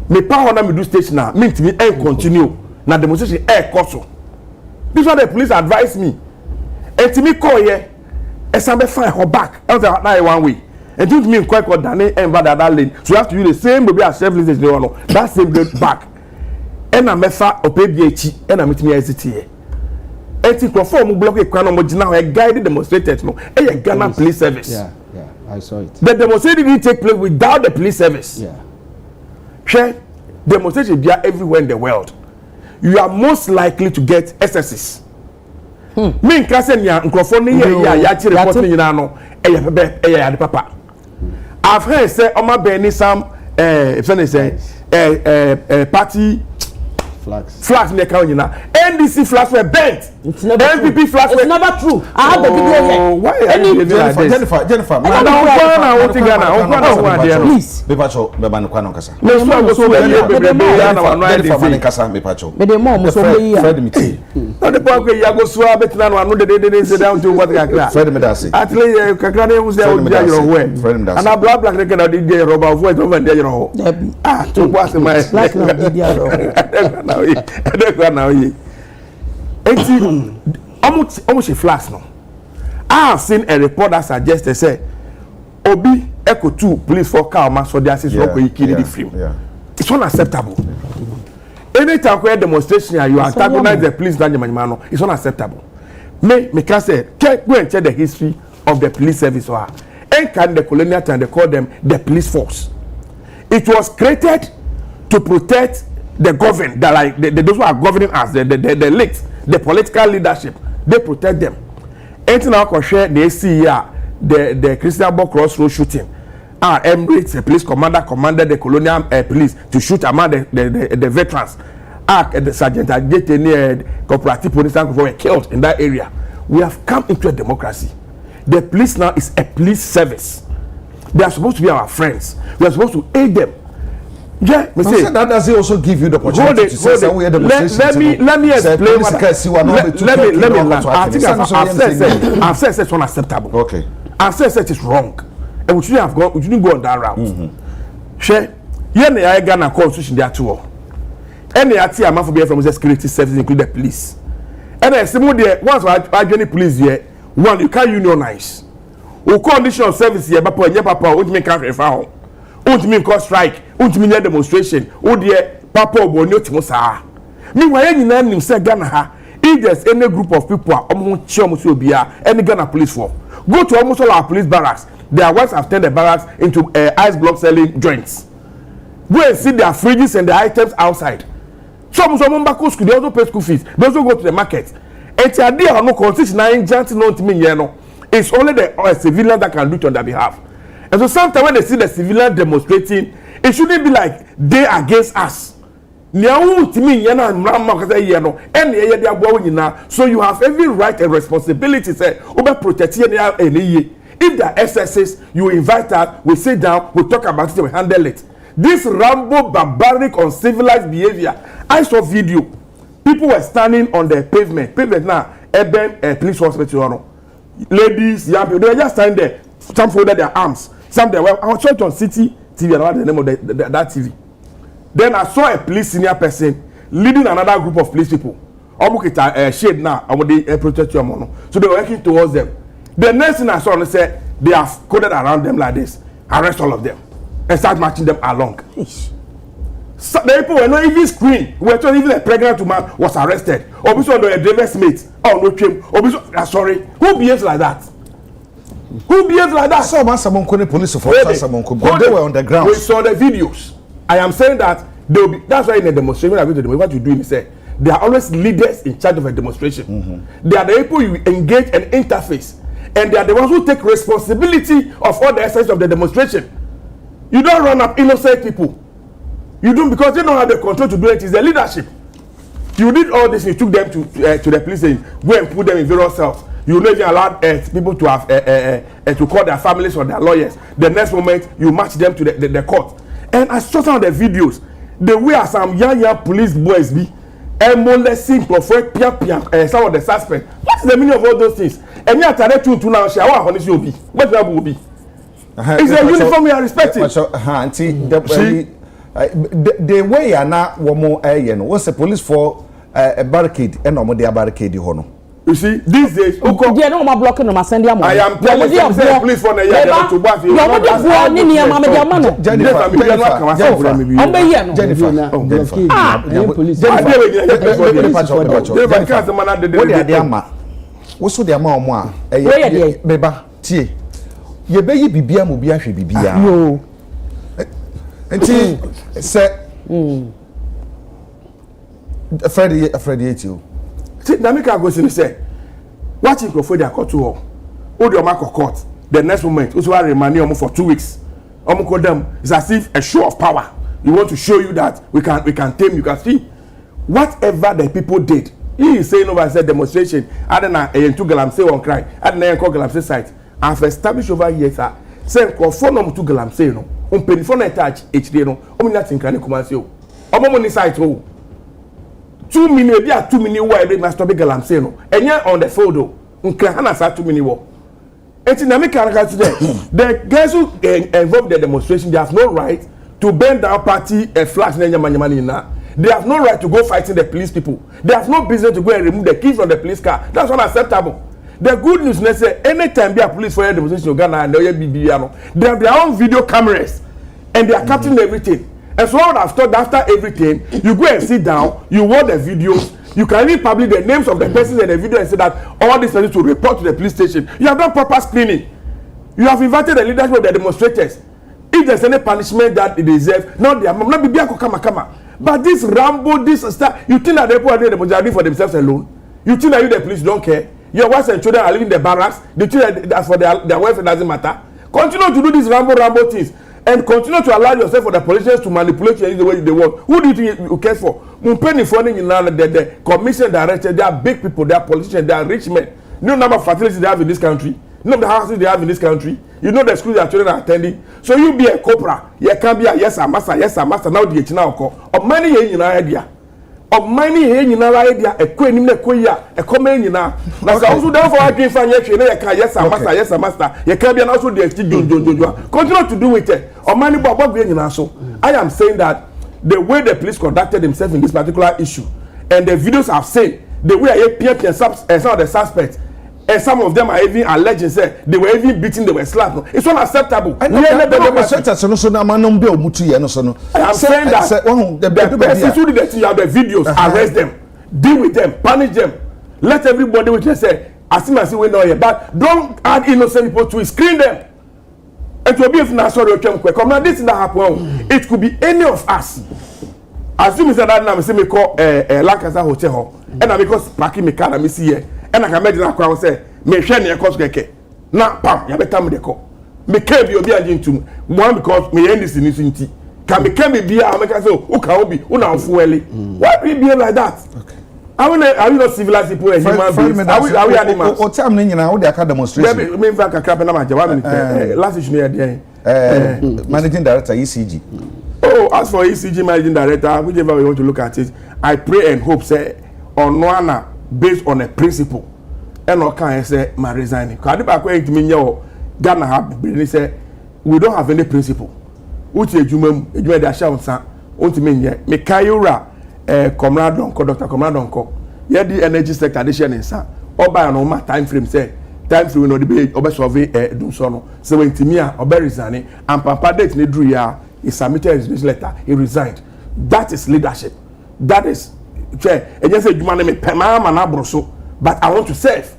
S4: Me pa na me do station na me ntimi continue na demonstration koso. This one the police advise me. Enti me call here e be fine her back. I say na one way. And don't mean quite got Danny and that lane. So you have to use the same baby as service station no. That same back. And I mefa opebiechi and I meet me as it here. Eti perform block e kwan no gina ho guide demonstrators no. E Ghana police service.
S3: Yeah, I saw it.
S4: The demonstration didn't take place without the police service.
S3: Yeah.
S4: Share demonstration there everywhere in the world. You are most likely to get excesses. Me nka se nya nkrofo ne ya chi report ni nyina no ya de papa. I've heard say Oma Benny some if any say party flags in the county now. NDC flags were bent. MVP flags were
S2: never true. I have the video here.
S4: Why are you living like this?
S1: Jennifer.
S2: Please.
S1: Bepacho, beba kwa no kasa. Fred Miti.
S4: No the point where you go so betina no anu de sit down to what kakra.
S1: Fred Medasi.
S4: At least kakra dey use dey your way. And a black nigga na dey roba voice over there your. Ah, to pass my
S2: black na
S4: now ye. Almost a flash no. I have seen a report that suggests say Obi Echo 2 police for car man so their sister go kill the film. It's unacceptable. Anytime where demonstration you antagonize the police it's unacceptable. Me can say go and check the history of the police service or and can the colonial time they call them the police force. It was created to protect the government, those who are governing us, the elites, the political leadership, they protect them. Anything I can share, they see here the Christian Bock Crossroad shooting. Emirates, the police commander commanded the colonial police to shoot among the veterans. The sergeant Ajete, cooperative police were killed in that area. We have come into a democracy. The police now is a police service. They are supposed to be our friends. We are supposed to aid them. Yeah,
S1: that does it also give you the opportunity to say we had
S4: let me explain let me I think I've said it's unacceptable.
S1: Okay.
S4: I've said it's wrong. And we shouldn't go on that route. Share here the Ghana constitution there too. Any amount for from the security services include the police. And then some there once I join the police here, one you can't unionize. O condition of service here papa what me can refer me cause strike, me demonstration, papa obonyo timosa. Meanwhile, any name say Ghana ha. If there's any group of people any Ghana police force, go to almost all our police barracks. Their wives have turned the barracks into ice block selling joints. Go and see their fridges and their items outside. Some back school, they also pay school fees. They also go to the market. And the idea no constitution it's only the civilian that can do it on their behalf. And so sometimes when they see the civilian demonstrating, it shouldn't be like they against us. So you have every right and responsibility say protect any. If there are excesses, you invite us, we sit down, we talk about it, we handle it. This rambo, barbaric, uncivilized behavior. I saw video. People were standing on the pavement. Pavement now, police hospital. Ladies, young people, they were just standing there. Some folded their arms. Some they were. I was watching on City TV. I don't know the name of that TV. Then I saw a police senior person leading another group of police people. Almost shade now. I want to protect you. So they were working towards them. The next thing I saw, they said they have coded around them like this. Arrest all of them and start marching them along. So the people were not even screened. We were told even a pregnant woman was arrested. Or on a driver's mate. Oh no, Kim. Sorry. Who behaves like that? Who behaves like that?
S1: Someone police officers. They were on the ground.
S4: We saw the videos. I am saying that they will be. That's why in a demonstration, what you do is say they are always leaders in charge of a demonstration. They are the people you engage and interface.
S5: and they are the ones who take responsibility of all the essence of the demonstration. You don't run up innocent people. You don't, because they don't have the control to do it. It's the leadership. You did all this. You took them to the police and go and put them in various cells. You not even allowed people to have to call their families or their lawyers. The next moment you match them to the court. And I saw some of the videos. The way some young police boys be molesting, perfect, some of the suspects. What is the meaning of all those things? And yet I to now share what honest you be. What will be? It's a uniform we are respecting.
S1: The way are not one more what's the police for a barricade and no their barricade hono.
S5: You see, these days,
S2: I am telling you,
S5: police for the year to bath you.
S1: Enti se Freddie you.
S5: See, Namika goes in say, watching Crawford court to her. Hold your mark of court. The next moment, also I remind you for 2 weeks. Them is as if a show of power. We want to show you that we can tame. You can see whatever the people did. He is saying over said demonstration. I don't know. A two galamsey on cry. I don't know. Galamsey site. I've established over years. Say Crawford no two galamsey no. Penifone attach HD no. Nothing can come and say. Money site oh. 2 million, be a 2 million why every master big galam say no. And yet on the photo, Unkahana sa 2 million war. It's in America today. The guys who involved the demonstration, they have no right to burn down party and flash money now. They have no right to go fighting the police people. They have no business to go and remove the keys from the police car. That's unacceptable. The good news is that anytime be a police for a demonstration in Ghana and they have their own video cameras and they are capturing everything. And so I would have thought after everything, you go and sit down, you watch the videos, you can even publish the names of the persons in the video and say that all these persons to report to the police station. You have done proper screening. You have invited the leadership of the demonstrators. If there's any punishment that they deserve, not be kama. But this Rambo, this stuff, you think that the people are doing the demonstration for themselves alone? You think that you the police don't care? Your wives and children are living in the barracks. You think that for their welfare doesn't matter? Continue to do these Rambo things. And continue to allow yourself for the politicians to manipulate you in the way they want. Who do you think you care for? The commission director, they are big people, they are politicians, they are rich men. You know the number of facilities they have in this country. You know the houses they have in this country. You know the schools their children are attending. So you be a copra. You can be a yes, a master. Now the China call. Of money in idea. Of money in idea. A queen in the queer. A comment in now. That's also therefore I can find yes, a master. You can be also the continue to do it. Of money, but being in also. I am saying that the way the police conducted themselves in this particular issue, and the videos I've seen, the way I appear some of the suspects. And some of them are even alleging say they were even beaten, they were slapped. It's unacceptable. I am saying that the person who did the thing, you have the videos, arrest them, deal with them, punish them. Let everybody which they say, as soon as we know here, but don't add innocent people to it, screen them. It will be if not sorry, come now, this is not happen. It could be any of us. Assuming that now, say me call Lancaster Hotel, and I because parking me car, I see here. And I can imagine that crowd say, me share near cost keke. Now, pam, you better me the call. Me can't be obedient to one because me end this in this inti. Can me can't be I make say, who can be, who now fueli. Why we behave like that? Okay. Are we not civilized people and human beings? Are we animals?
S1: What time now? How they can demonstrate?
S5: Me in fact, I can't remember. Last issue near there.
S1: Managing director ECG.
S5: Oh, as for ECG managing director, whichever we want to look at it, I pray and hope say on one based on a principle. And no can say my resigning. Because I don't know Ghana have been say we don't have any principle. Uti ejuma de asha unsa unti menye me kayura comrade donko Dr. Comrade donko ye the energy sector de share nsa oba no ma time frame say time frame no de be oba survey do so no so wentimi a oba resigning and papa date ne dru ya he submitted his letter he resigned. That is leadership. That is and just say ejuma me pema ma na broso but I want to serve.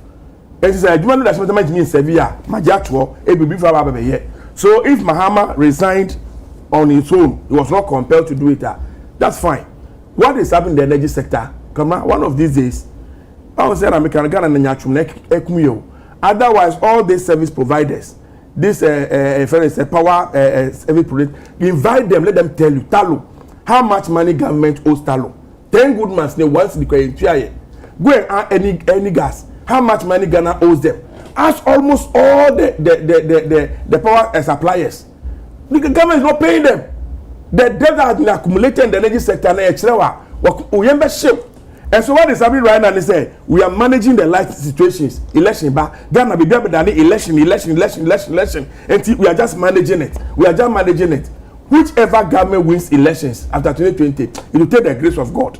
S5: And she said, "You that's what means Sevilla, Majatwo, ABB for Baba here." So if Mahama resigned on his own, he was not compelled to do it. That's fine. What is happening in the energy sector? Come on, one of these days, I was saying, "I'm Ghana and Nyachum Ekumio." Otherwise, all these service providers, this power service provider, invite them, let them tell you, Talo, how much money government owes Talo. 10 good months, they once the go and add any gas. How much money Ghana owes them? Ask almost all the power suppliers. The government is not paying them. The debt that has been accumulated in the energy sector, and so what is happening right now? They say we are managing the life situations. Election, but Ghana be better than election, and we are just managing it. Whichever government wins elections after 2020, it will take the grace of God.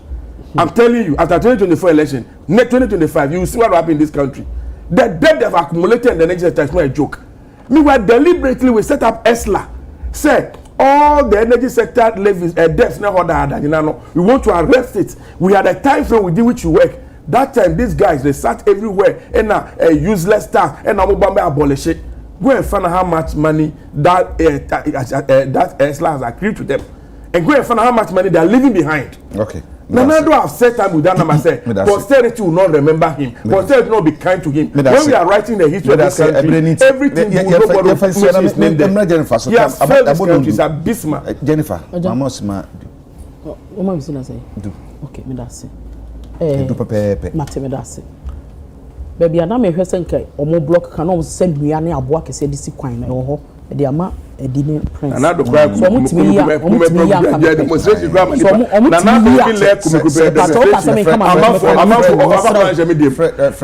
S5: I'm telling you, after 2024 election, next 2025, you will see what will happen in this country. The debt they have accumulated in the energy sector is not a joke. Meanwhile, deliberately we set up ESLA. Say all the energy sector levies debts now we want to arrest it. We had a time frame within which you work. That time these guys they sat everywhere and useless staff and abolish it. Go and find out how much money that ESLA has accrued to them, and go and find out how much money they are leaving behind.
S1: Okay.
S5: Nana have set time with that number. Say posterity will not remember him. Posterity will not be kind to him. When we are writing the history of this country, everything will nobody push his name there. He has failed this country. It's abysmal.
S1: Jennifer, Mama,
S2: okay, me that's it.
S1: do Pepe.
S2: Mate me that's it. Baby, I know me hwese nke omo block kan o send me ane aboa kese di si kwan na ho e di ama e di ne prince.
S5: Na do kwa so
S2: mutimi ya
S5: demonstration kwa
S2: na na do le kumikupe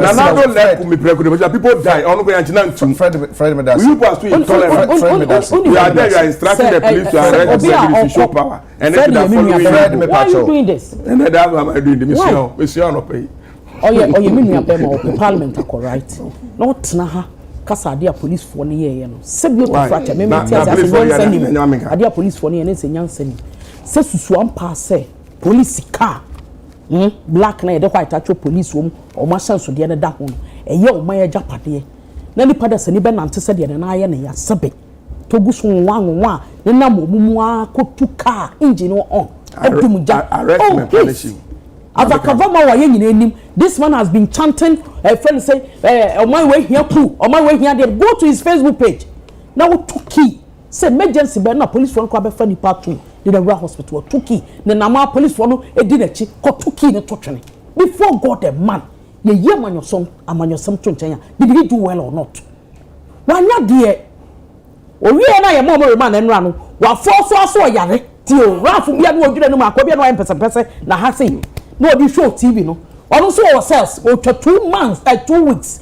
S2: na do le kumikupe people die onu go yanchina ntu
S1: Fred Medasi
S5: you pass to intolerant
S1: Fred Medasi
S5: you are there, you are instructing the police to arrest the to show power and then
S2: Fred
S5: me
S2: why are you doing this
S5: and then that's what I'm doing the mission no pay.
S2: Oye me nua be ma o parliament akọ right not na ha kasa dia police for ne ye no sebio to fracture me tia as nyansa adia police for ne se nyansa ni se susu ampa se police car black na ye de white acho police wo o ma chance de ne da ho no eye o ma ye japade na ni pada se ni be nante se de na aye ne ya sebe to gusu nwa ne na momumu akotu car engine on edum ja
S5: arrest me punish you.
S2: Avakavama wa yenyina enim. This man has been chanting. A friend say, "On my way here, cool. On my way here, there." Go to his Facebook page. Now took key. Say emergency, but na police for no be part 2. The Rural Hospital took key. The nama police for no e di nechi. Took key ne totwene. Before God the man, ye man your song, amanyo some tonchenya. Did he do well or not? Wanya die. Owi na ye mo man enra no. Wa force aso yare. Ti o rafu bia no odwene no makobia no empese na ha sei. No, you show TV, no. Also, ourselves, or 2 months, 2 weeks.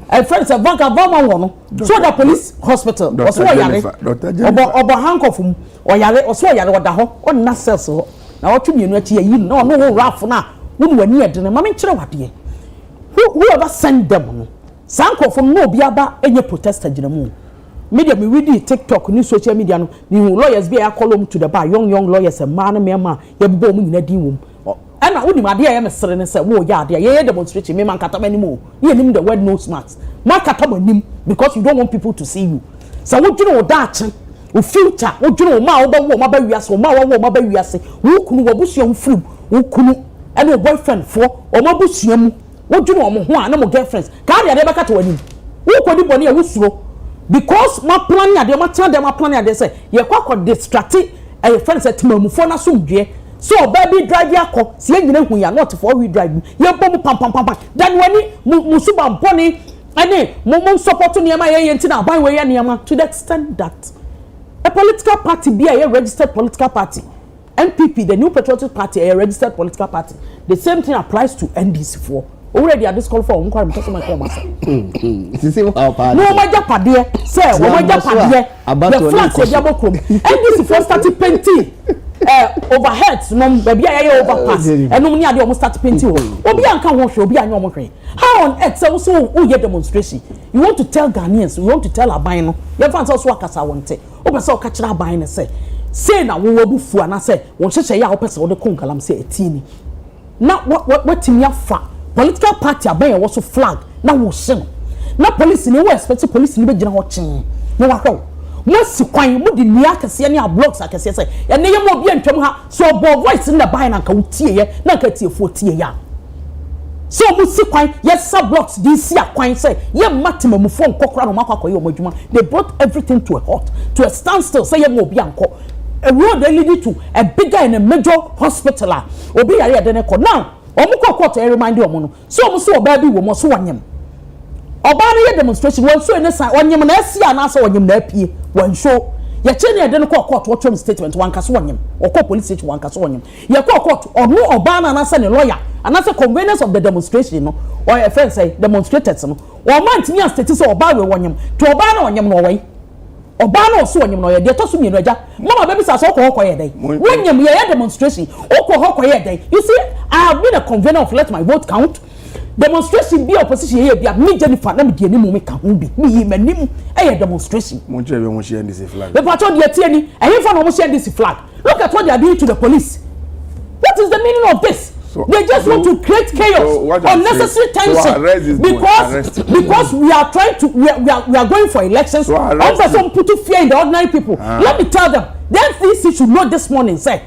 S2: And friends, a bank of Vama, so the police hospital, or so yare, or handcuff, or yare, or so yare, or the home, or not sell so. Now, what you mean, you know, rough now, when we're near the mammy children. Whoever sent them, Sanko from no biaba, any protester, in the moon. Media me read the TikTok, new social media, new lawyers be a column to the bar, young lawyers, and man, you bomb in a dim. And I wouldn't idea I'm a certain say, oh, yeah, yeah, demonstration, me man katam anymore. You name the word no smart. Man katam him because you don't want people to see you. So what you know that o future, what you know, ma oba wo ma ba wiase, ma wo ma ba wiase. Wo kunu wo busu wo firi, wo kunu and your boyfriend for o ma busu mu. What you know mo ho na mo girlfriends. Ka dia de beka to wani. Wo kodi boni e wo suro. Because ma plan ya de ma tan de ma plan ya de say, ye kwa distract e friends say timamufo na so dwe. So baby drive yakọ si enyina hu ya not for we drive ye bom pam then wani musuba mponi ane mo support niam ye nti na ban we ye niam to the extent that a political party be a registered political party NPP the New Patriotic Party a registered political party the same thing applies to NDC for already at this call for unquire me my come answer no ma japade say wo ma japade the flat e diabo krom NDC for started painting overheads no baby aye overpass enum ni ade o start painting obi anka ho hwe obi anya o hwe how on earth so who hear demonstration you want to tell Ghanaians you want to tell aban no you fan so akasa wonte o be say o ka kira aban ne say na wo wabufu ana say won hyehyɛ ya o pese o de kongalam say etini na what timi afa political party aban wo so flag na wo hye na police ni wo expect police ni be gina ho kyen na wa hwe Mwasi kwan mu di nia kese ne a blocks akese se ya ne yemo bi antwam ha so bo voice na ban na ka utie ye na ka tie fo tie ya so mu si kwan yes blocks this year kwan say ye maximum phone kokora no makwa koye omadwuma they brought everything to a halt to a standstill say ye mo obi anko a road leading to a bigger and a major hospital obi yare de ne ko now omuko court e remind omo no so omo so oba bi wo mo so wanyem oba no ye demonstration won so ene san wanyem na asia na so wanyem na apie won show ye che ne de ne court what from statement wan kaso wanyem or police station wan kaso wanyem ye court ono oba na say ne lawyer and as a convenience of the demonstration no or a friend say demonstrators no or man timi state say oba we wanyem to oba na wanyem no way oba na so wanyem no ye de to so mienu aja mama baby say so ko ye dey wanyem ye demonstration ko ye dey you see I have been a convener of let my vote count demonstration be opposition here be me Jennifer na me die ni mu me ka hu bi me yi manim e demonstration
S5: mo je be mo share this flag
S2: the patrol dey tie ni e fa no mo share this flag look at what they are doing to the police what is the meaning of this so, they just want to create chaos unnecessary tension because we are trying to we are going for elections also some put fear in the ordinary people let me tell them that this should know this morning say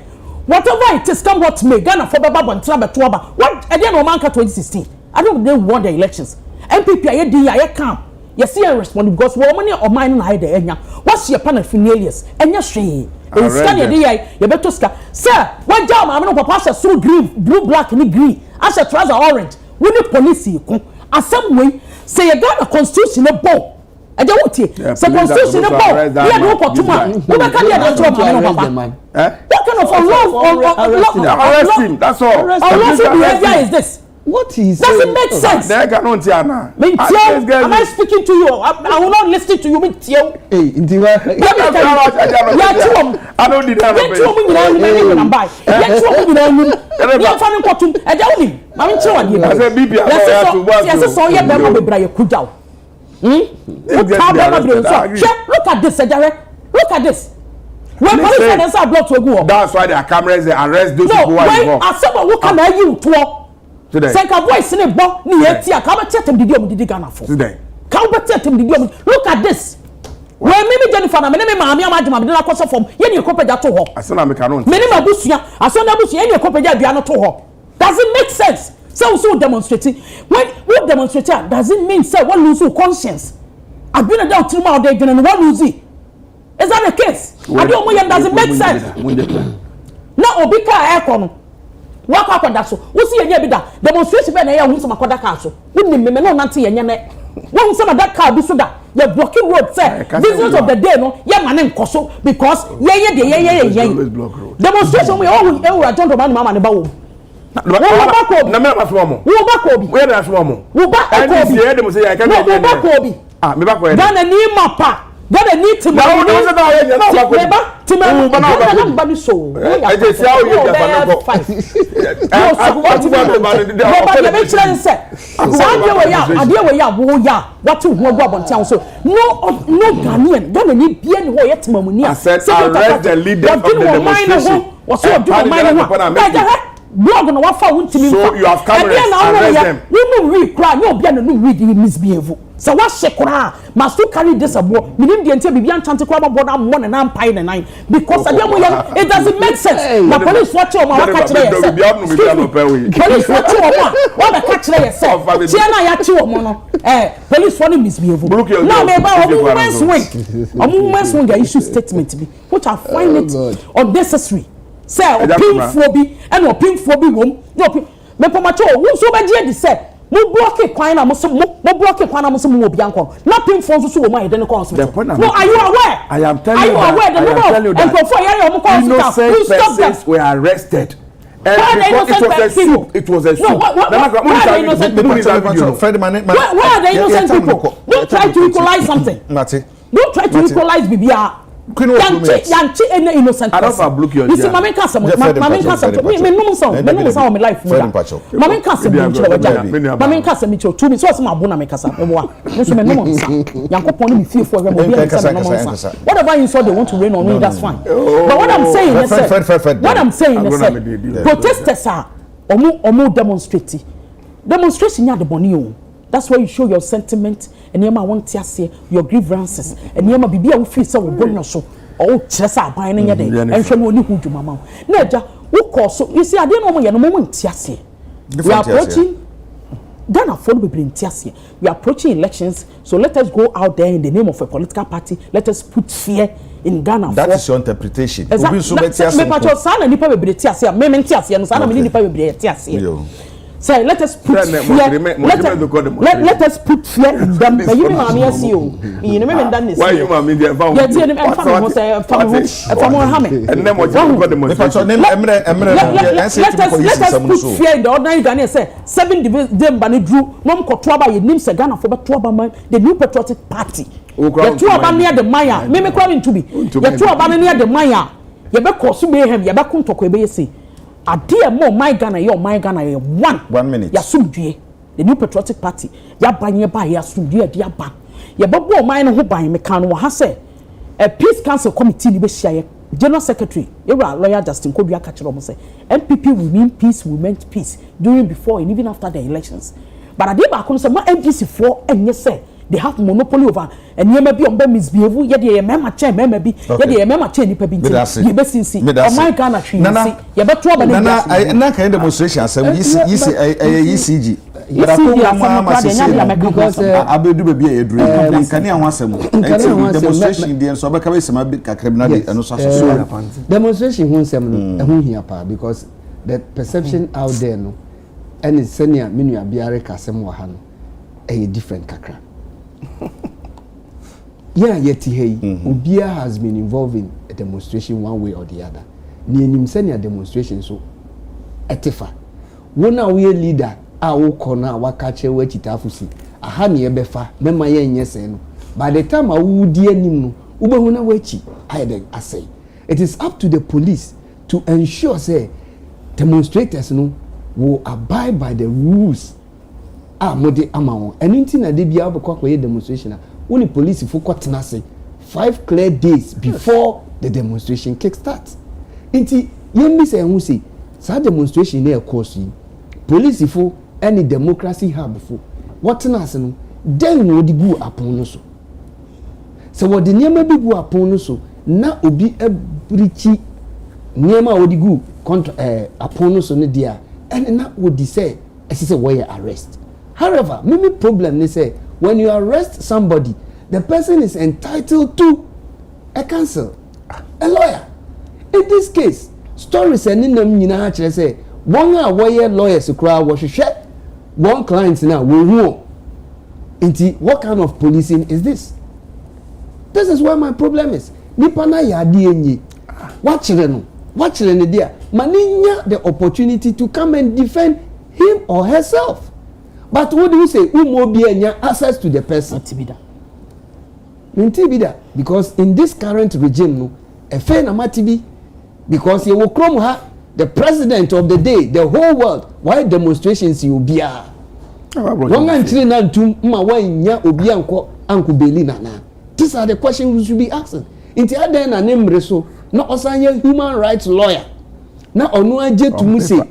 S2: whatever it is come what may Ghana for baba bontra betuaba what again no man 2016 I don't they won the elections MPP aye di aye calm you see and respond because we money or mine na dey enya what's your paraphernalias enya hwe e scan ye dey you better scan sir what job am no papa say so green blue black ni green as a trouser orange we need police ko asem way say you got a constitution bo e dey wotie say constitution bo here no ko tuma we be can dey to am no papa what kind of a law
S5: arrest him that's all
S2: unlawful behavior is this
S3: what is
S2: doesn't make sense
S5: they cannot tiana
S2: am I speaking to you I will not listen to you me tiel
S3: hey intiwa
S5: I don't need that
S2: you two me na me buy you two me na me you fa ni kotum e ja woni ma me tiel wadie
S5: I say bibia
S2: yes so ye be mo bebra ye kujaw look at this look at this when police say are blocked to go
S5: that's why there are cameras they arrest those people who are involved
S2: no when asema wo can you to say ka voice ni bo ni etia ka be chetem didi omdidi Ghana for
S5: today
S2: ka be chetem didi om look at this when me Jennifer na me maami amajima me na koso form ye ni ekopeja to ho
S5: asena me cannot
S2: me ni mabusua asona busu ye ni ekopeja adua no to ho does it make sense so demonstrating when we demonstrate does it mean say what lose conscience I've been down to my day and what lose it is that the case I don't know doesn't make sense now obika ekono wako akwada so wo si yenye bi da demonstration be na ya hu so makoda ka so wonni me no nante yenye ne wo hu so that car bi so da ya blocking road say business of the day no ya mane nkoso because ye demonstration we all we John Roman mama ne ba wo
S5: na me ba so mo
S2: wo ba ko bi
S5: we na so mo
S2: wo ba ko bi
S5: ye dem say ya ka
S2: wo ba ko bi
S5: me ba ko ye
S2: Ghana ni mapa Ghana ni to
S5: na wo say ba ye na ba ko
S2: me ba ti me ba bi so
S5: e je si awo ye ja ba ko
S2: no Ghanaian Ghana ni bia ni ho ye temamuni a
S5: arrest the leader of the demonstration
S2: blog no wafa wuntimi
S5: so you have cameras arrest them
S2: we no read cry no obia no read misbehave so what shekura must you carry this abo minim de ntia bibia ntante kwa board am one na ampai na nine because it doesn't make sense na police watch o ma waka kire yes police watch o ma wa ka kire yes tia na ya chi o mo no police want misbehave now me ba o movement swing issue statement bi which I find it unnecessary say opinfobi and opinfobi wom no me pomacho wo so ba je di say mo block kwan na mo block kwan na mo so mo obi anko na pinfo so wo ma yede ne hospital no are you aware
S5: I am telling you
S2: and before you
S5: persons were arrested and because it was a soup
S2: where are the innocent people don't try to equalize something don't try to equalize bibia Yanchi any innocent.
S5: I don't block your.
S2: You see, Mama can't say. Mama can't say. Me no song. Me no song. My life. Mama can't say. Mama can't say. Me too. Two me so my bona me kasa. Me wa. Me so me no song. Yanko pon me feel for them. Whatever you saw they want to rain on me, that's fine. But what I'm saying is, what I'm saying is, protesters are omo demonstrating. Demonstration ya the boni. That's why you show your sentiment and you want to say your grievances and you be a free so bonus so oh chesa aban na dey and hwe no ni hu dwuma ma na ja wo so you see I dey no mo ye no moment ya say we are approaching Ghana for be brintiasia. We are approaching elections, so let us go out there in the name of a political party. Let us put fear in Ghana.
S1: That is your interpretation.
S2: Exactly. So let us put fear. Let us put fear in them. You mean, you know, done this.
S5: Why you mean the
S2: let us put fear in the ordinary Ghanaians. Say 7 division Bani drew. Mom Kotuaba, you name Ghana for the new patriotic party. The two are near the Maya. Maybe calling to be. The two are near the Maya. You better call Subayham. You better come to Quebec. A dear more my Ghana, your my Ghana, 1
S1: minute.
S2: Yasumdue, the new patriotic party. Yabanya by Yasumdue, Diaba. Yababo mine who by Mekano has said a peace council committee, Libeshire, General Secretary, you are lawyer Justin Kobia Kachiromo say MPP will mean peace, will meant peace during, before, and even after the elections. But I did back on some MPC 4 and yes, sir. They have monopoly over and you may be on misbehave, yet they remember chain, maybe, yet they remember chain, you best see. Oh my Ghana tree, you better trouble. Nana, I not kind of demonstration, so ECG. But I will do be a dream. Can you want some demonstration? The Sobaka is a bit criminal and also
S3: demonstration won't say here, because the perception out there, no, and it's senior Minia Biareka Samuahano, a different kakra. Yeah, yet hey, Ubia has been involved in a demonstration one way or the other. Ni senior demonstration so etifa. Wona we leader a wo kona wakache we chitafusi. Aha ne ebefa mema ye nyese no. By the time a wo di anim no, ubehu na wechi ayede asay. It is up to the police to ensure say demonstrators no will abide by the rules. Mode amao. Anything that they be able to demonstration. Only police if you got 5 clear days before the demonstration kick starts. Inti yemi say who say sa demonstration near course police if any democracy have before what na no then would go upon so. So what the nyema bi go upon so na obi ebrichi nyema would go contra upon so ne dia and na would say say where arrest. However, many problem they say when you arrest somebody, the person is entitled to a counsel, a lawyer. In this case, stories and in them you say one away lawyers to crowd was share one client now will know. What kind of policing is this? This is where my problem is. Nipana ya DNA. Watch the dear. Maninya the opportunity to come and defend him or herself. But what do you say? Umobianya access to the person. Intibida. Because in this current regime, no, a fair namatibi, because you will come her, the president of the day, the whole world. Why demonstrations you be a? These are the questions we should be asking. Inti ada na name reso, na osanye human rights lawyer. Na onu aje tumu say,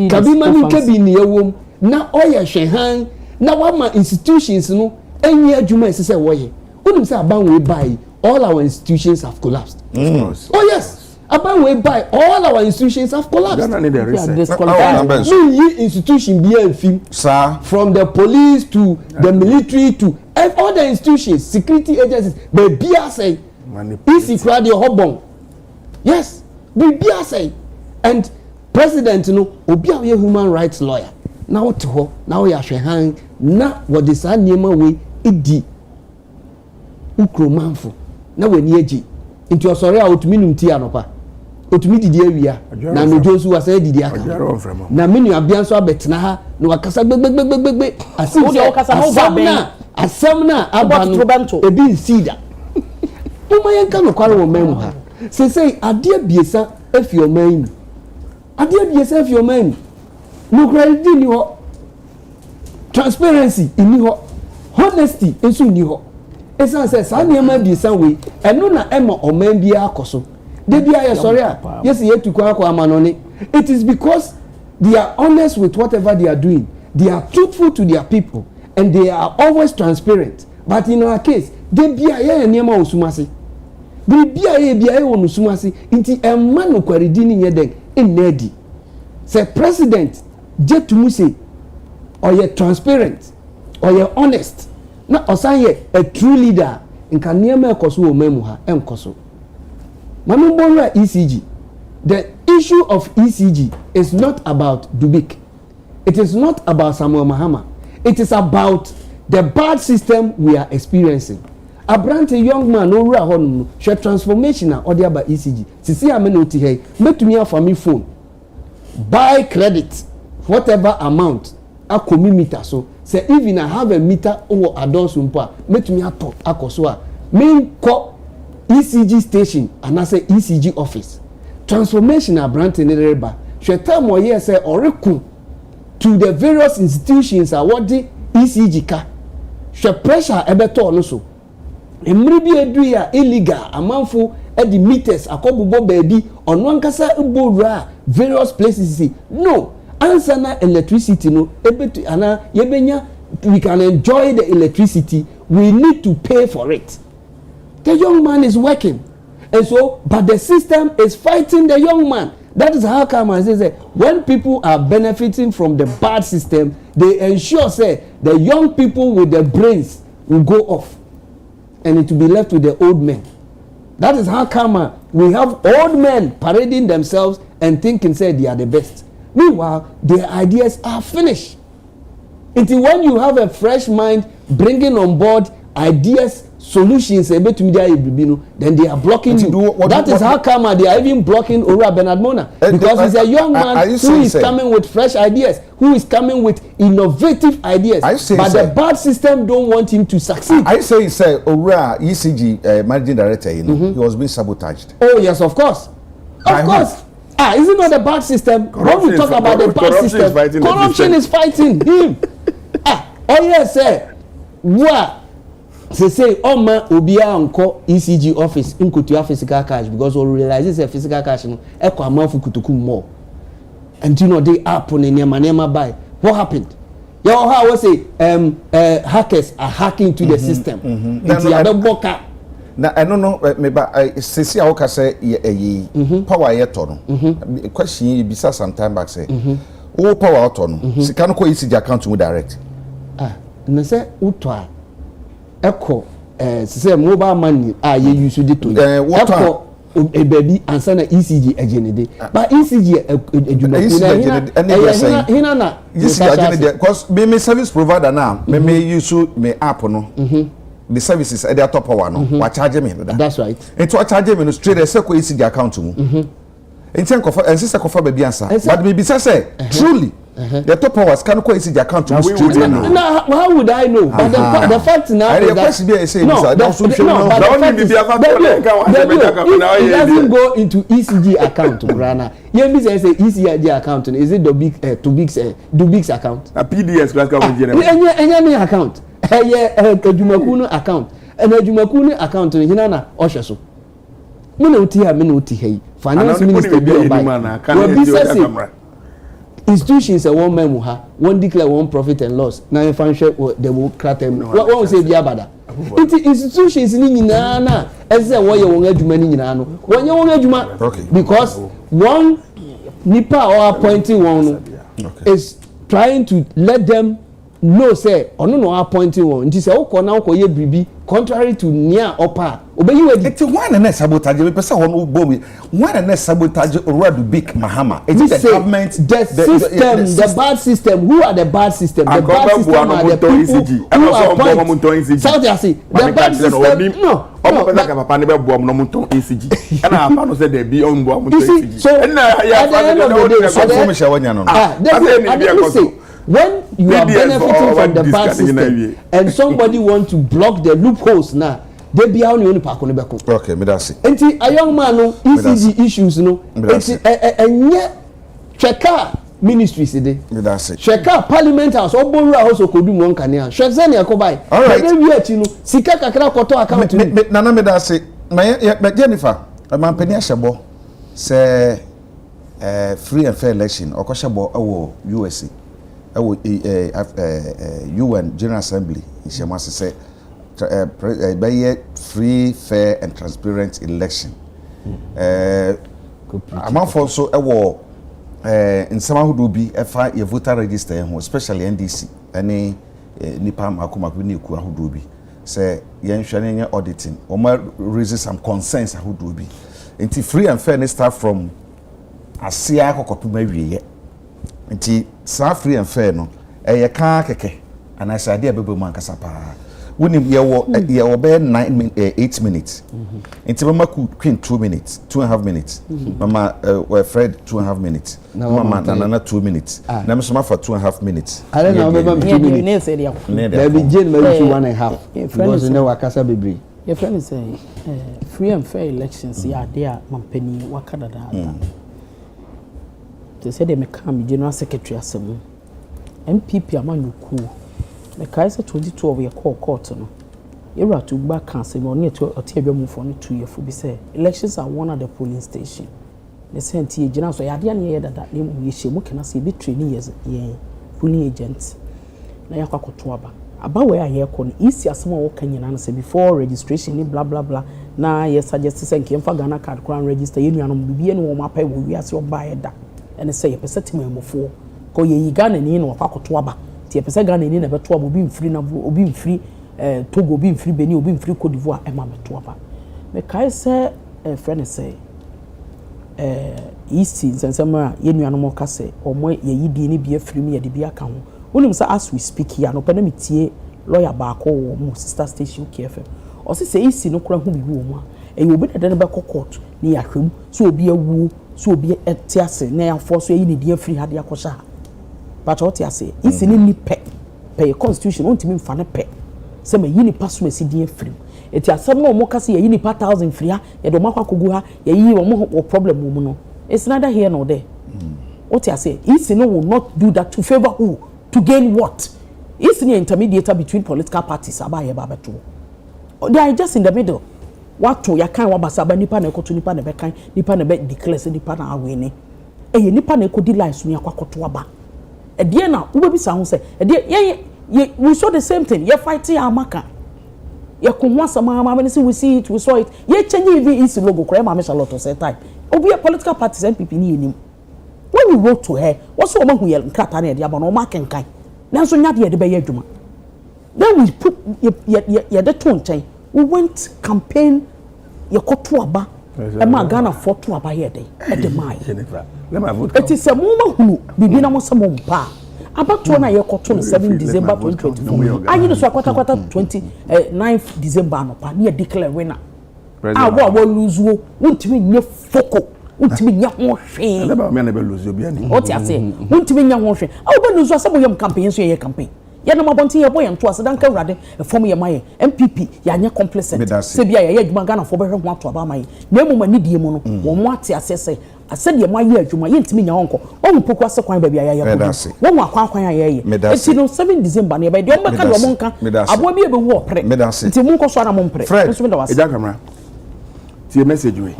S3: kabima ni kebi ni ewom. Na oya shehan na wama institutions no enye adwuma ese say woye unim say aban we buy all our institutions have collapsed. Oh yes, aban we buy all our institutions have collapsed.
S5: Ghana need the research.
S3: Institution be enfim sir, from the police to the military to all the institutions, security agencies, be bia say easy crowd your hobon. Yes, be bia say, and president no obi a human rights lawyer. Now to ho now ya hwehan na what is an niema we edi ukromanfo na wani agi into osore a otumi numti anopa otumi didi awia na mejo nso wasa didi aka na menu abia nso abetena ha na wakasa gbegbegbegbegbe asamna abano ebi nsida uma yenka no kware wo memu ha sesei ade biesa afi o manu ade biesa afi o manu no credibility ni ho, transparency ni ho, honesty enso ni ho. Esan say sa niam bi san we eno na ema oman bia akoso de bia ye sorry a yes ye tukwa akwa amanone. It is because they are honest with whatever they are doing, they are truthful to their people, and they are always transparent. But in our case de bia ye niam osumase de bia ye onusumase inti emma no kwari di ni ye den enadi say president Jetumuse or you're transparent or you're honest na osan a true leader nka niema ekoso wo mamu ha enkoso mami bonra ECG. The issue of ECG is not about Dubik. It is not about Samuel Mahama. It is about the bad system we are experiencing. A brand a young man over a share transformation or the about ECG. Sisi amenoti hey, metumi for me phone. Buy credit, whatever amount, a meter so. Say even I have a meter over adults umpa, metumi ato akoswa. Main ko ECG station and I say ECG office. Transformation a brand in the reba. She tell me here say oreku to the various institutions award the ECG ka. She pressure ebeto no so. Emri bi edu ya illegal amanfo e the meters akobubo baby on one kasa ebora various places see. No, answer na electricity no ebetu ana yebenya we can enjoy the electricity, we need to pay for it. The young man is working. And so, but the system is fighting the young man. That is how come I say when people are benefiting from the bad system, they ensure say the young people with the brains will go off, and it will be left with the old men. That is how come we have old men parading themselves and thinking say they are the best. Meanwhile, their ideas are finished. Until when you have a fresh mind bringing on board ideas, solutions, then they are blocking you. That is how come they are even blocking Ora Bernard Mona. Because he's a young man who is coming with fresh ideas, who is coming with innovative ideas. But the bad system don't want him to succeed.
S1: I say Ora ECG managing director, he was being sabotaged.
S3: Oh yes, of course. Of course. Is it not the bad system? When we talk about the bad system, corruption is fighting him. Oh yes, sir. What? Say Oma Obia unko ECG office inkutu physical cash because we realize it's a physical cash no eko amanfu kutuku more. And you know they are putting nema buy. What happened? How I say hackers are hacking to the system.
S1: Na I don't know maybe sisi awoka say power yeto no. Question you bisa sometime back say o power auto no sika no ko ECG account mu direct.
S3: Na say utwa Echo, say mobile money, you use it to Echo a baby and send an ECG agent. But ECG
S1: because me service provider now, me use me app no. The services at the top one, what charge me?
S3: That's right.
S1: And to charge me straight a second ECG account. In terms of and sister for baby answer, but maybe say truly. The top powers can go into the account to straight now.
S3: How would I know? But the fact now is that it doesn't go into ECG account. Rana, you mean say ECG account? Is it the big Dubik's account?
S5: A PDS class
S3: any account. Jumakunu account. And a Jumakunu account in Hinana Oshaso. Minuti hey. Finance minister be by. Institutions a one man muha, one declare one profit and loss. Now if I share they will crack them. What will say biabada? It institutions ni na as a way you won't eduma ni na no. When you won't eduma because one nipa or appointing one is trying to let them know say or no appointing one. It is a okona okoye bibi contrary to near upper. Obey you
S1: it's one and sabotage me person won bomb one and sabotage already big Mahama. It's the government
S3: the system the bad system. Who are the bad system? The bad system are the people who are point South Asi the bad system no papa never boom no monton ECG and I no say there be on boom ECG so at the end of the day when you are benefiting from the bad system and somebody want to block the loopholes now, they be only park on the back.
S1: Okay, me that's it.
S3: And a young man no ECG issues no. It's a checker ministry today.
S1: Me that's it.
S3: Checker parliament house obonra house okodu won kania. Shekze ne akobai.
S1: All right.
S3: Ebe wi achi no sika kakra koto account
S1: ni. Nana me that's it. My Jennifer, my penny ashabo say free and fair election okoshabo awo USA. UN General Assembly in Shemasi say free, fair and transparent election. I'm also nsama hodo bi efa ye voter register ho especially NDC any nipa makomako ni ku ahodo bi say yen hwane nya auditing o ma raise some concerns ahodo bi nti free and fair start from asia kokopuma wieye nti sa free and fair no ye ka keke anasa ade abebe mu ankasa pa woni ye wo be 8 minutes nti mama ku queen 2 minutes 2.5 minutes mama Fred 2.5 minutes mama nana 2 minutes na msoma for 2.5 minutes
S3: ale na mama 2 minutes there be Jane Mary 1.5 because no wakasa bebre
S2: your friend say free and fair elections ya there mampani wakada da they said they make am general secretary asemu MPP amanyuku me kai say 2012 ye call court no era to back cancel me only to otiabemu for 2 years for be say elections are one at the polling station the sent ye gina so ya de na ye dada ne mu ye shemu kana say be training years ye polling agent na yakwakoto aba we aye ko no isi asema wo kanyina na say before registration ni blah blah blah na ye suggest say nkemfa Ghana card crown register ye nuanom bibie ne wo mapai wo wiase oba ye da ene say ye pese timamofo ko ye Ghana ni no wakwakoto aba ti pese Ghana ni na beto obi mfiri na obi mfiri Togo obi mfiri Benin obi mfiri Cote d'Ivoire e ma beto aba me kai say friend say isi nsensema ye nuanom ka say omo ye yidi ni bia firi mi ye de bia ka ho onim say as we speak here no pena metie lawyer baako wo mo sister station KFM o say isi no kura hu bi wo mu a e obi de be court ni ya hwem so obi awu so obi etiase na ya force ye ni dia firi hade akosha but what you say isi ni pe constitution ontimi mfa ne pe se me yini paso me si dia firi eti asem no mo kase ye yini pa 1000 firi ha ye do makwa kogu ha ye yi wo problem mu no it's neither here nor there what you say isi no will not do that to favor who to gain what isi ni intermediator between political parties abaye babeto they are just in the middle what ya kan wa basaba nipa na ekoto nipa na be kan nipa na be declare se nipa na awe ni ye nipa na ekodi lies no yakwakoto aba edie na wo be bisa ho se edie we saw the same thing ye fight ya amaka ye kunwa sama ma be say we see it we saw it ye change even isi logo kra ma me Charlotte say time obi a political parties MPP ni enim when we wrote to her what's so man hu ye nkrata na ye aba no ma kenkan nanso nya de be ye adwuma then we put ye the tone chain we went campaign ye koto aba e ma Ghana for to aba ye dey e de mai
S4: let my vote
S2: it is a muma hu bibi na mo samo mpa abato na ye koto no 7 December 2024 anyi no so kwata 29 December no pa na declare winner wo lose wo untimi nye foko untimi nya ho hwe
S4: let me na be lose obi ani
S2: o ti ase untimi nya ho hwe wo lose asemo yam campaign so ye campaign ye na mabonti ye boy nto asedan ka wrade form ye maye MPP ya nya complacent se bia ye adwuma Ghana for be hwe ho ato aba maye na emu mani die mu no wo mo ate asese asede mo aye adwuma ye ntimi nya honko o mo poku ase kwan ba bia ya ko wo mo akwan aye eti no 7 December ne ba de o meka do mo nka abo bia be wo opre nti mo nko so na mo mpre
S5: so me da wase eja camera ti message we